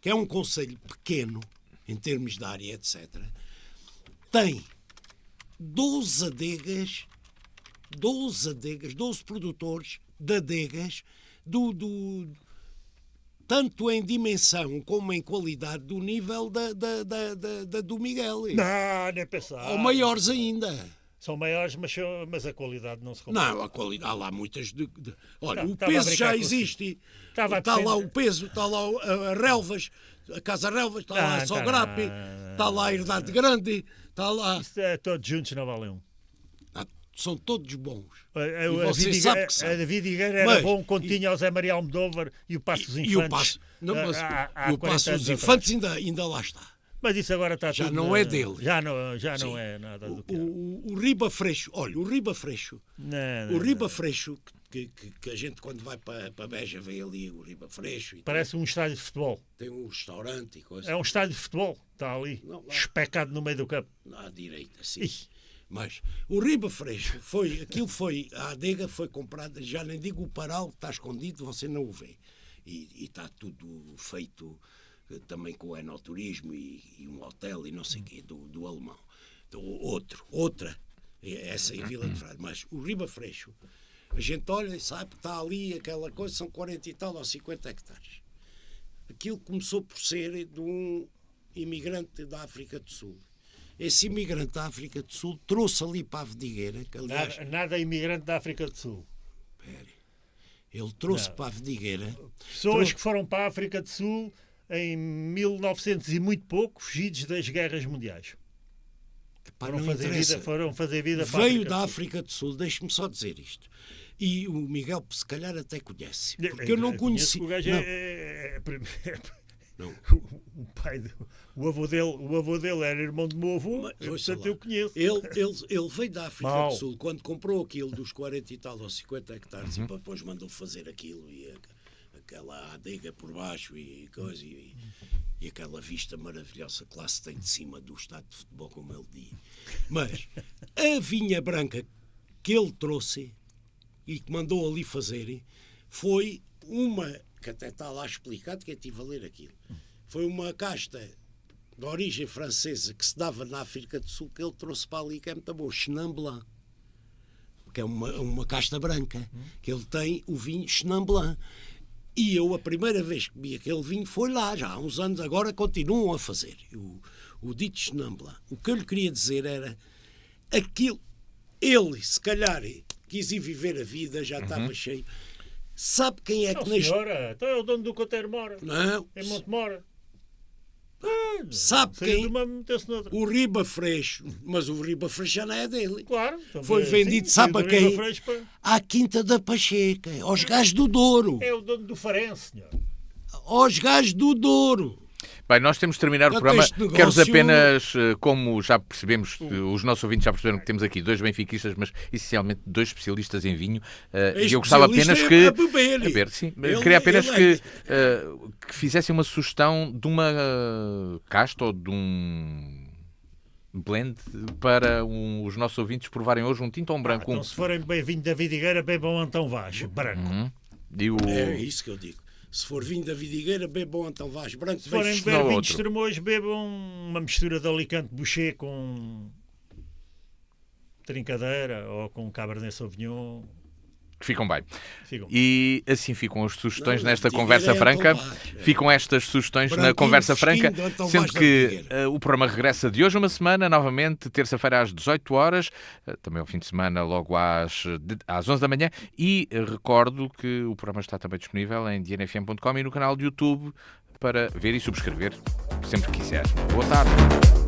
que é um concelho pequeno, em termos de área, etc., tem 12 adegas, 12 produtores de adegas, tanto em dimensão como em qualidade do nível do Miguel. Não, nem pensar. Ou maiores ainda. São maiores, mas a qualidade não se compara. Não, a qualidade, há lá muitas... Olha, o peso já existe. Está lá o peso, está lá a Relvas, a Casa Relvas, está lá a Sogrape, está lá a Herdade Grande, está lá... Isto é todos juntos, não vale um. São todos bons. A Vidigueira era bom quando tinha o Zé Maria Almodóvar e o Passo dos Infantes. E o Passo dos Infantes ainda lá está. Mas isso agora está já tudo... não é dele. Já não é nada do que o Riba Freixo, olha, o Riba Freixo, Riba Freixo, que a gente quando vai para Beja vê ali o Riba Freixo. Parece um estádio de futebol. Tem um restaurante e coisa. É um estádio de futebol, está ali, especado no meio do campo. À direita, sim. Mas o Riba Freixo a adega foi comprada, já nem digo o paral que está escondido, você não o vê. E está tudo feito... também com o enoturismo e um hotel e não sei o quê, do alemão. Então, outra, essa em Vila de Frade. Mas o Riba Freixo, a gente olha e sabe que está ali aquela coisa, são 40 e tal ou 50 hectares. Aquilo começou por ser de um imigrante da África do Sul. Esse imigrante da África do Sul trouxe ali para a Vidigueira, que aliás... Nada imigrante da África do Sul. Ele trouxe para a Vidigueira... Pessoas que foram para a África do Sul... em 1900 e muito pouco, fugidos das guerras mundiais. Foram fazer vida para Veio da África do Sul, deixe-me só dizer isto. E o Miguel, se calhar, até conhece. Porque eu não conheci... O gajo não. O pai o avô dele era irmão do meu avô, portanto eu conheço. Ele veio da África do Sul quando comprou aquilo dos 40 e tal ou 50 hectares e depois mandou fazer aquilo e aquela adega por baixo e coisa e aquela vista maravilhosa que lá se tem de cima do estádio de futebol, como ele diz. Mas a vinha branca que ele trouxe e que mandou ali fazer foi uma, que até está lá explicado, que eu estive a ler aquilo, foi uma casta de origem francesa que se dava na África do Sul que ele trouxe para ali, que é muito bom, Chenin Blanc, que é uma casta branca, que ele tem o vinho Chenin Blanc. E eu, a primeira vez que bebi aquele vinho foi lá, já há uns anos, agora continuam a fazer. O dito Chenin Blanc. O que eu lhe queria dizer era aquilo. Ele, se calhar, quis ir viver a vida, já estava cheio. Sabe quem é que... senhora, então é o dono do Coteiro Mora. Não. Em Montemora. Sabe quem? O Riba Freixo. Mas o Riba Freixo já não é dele. Claro. Foi vendido, sabe a quem? À Quinta da Pacheca, aos gajos do Douro. É o dono do Farense, senhor. Aos gajos do Douro. Bem, nós temos de terminar o programa. Quero-vos apenas, como já percebemos, os nossos ouvintes já perceberam que temos aqui dois benfiquistas, mas essencialmente dois especialistas em vinho. E eu gostava apenas que... beber, sim. Queria apenas que fizessem uma sugestão de uma casta ou de um blend para os nossos ouvintes provarem hoje, um tinto ou um branco. Então, se forem bem vinho da Vidigueira, bebam Antão Vaz, branco. É isso que eu digo. Se for vinho da Vidigueira, bebam Antão Vaz branco. Se forem beber vinho de Estremoz, bebam uma mistura de Alicante Boucher trincadeira ou com Cabernet Sauvignon. Ficam bem. Ficam. E assim ficam as sugestões Não, nesta Antigueira conversa é franca. Antofagasta. Ficam estas sugestões na Branquinho, conversa fresquinho franca, de Antofagasta sendo que Antigueira. o programa regressa de hoje uma semana, novamente, terça-feira às 18 horas, também ao fim de semana, logo às 11 da manhã. E recordo que o programa está também disponível em dnfm.com e no canal de YouTube para ver e subscrever sempre que quiser. Boa tarde.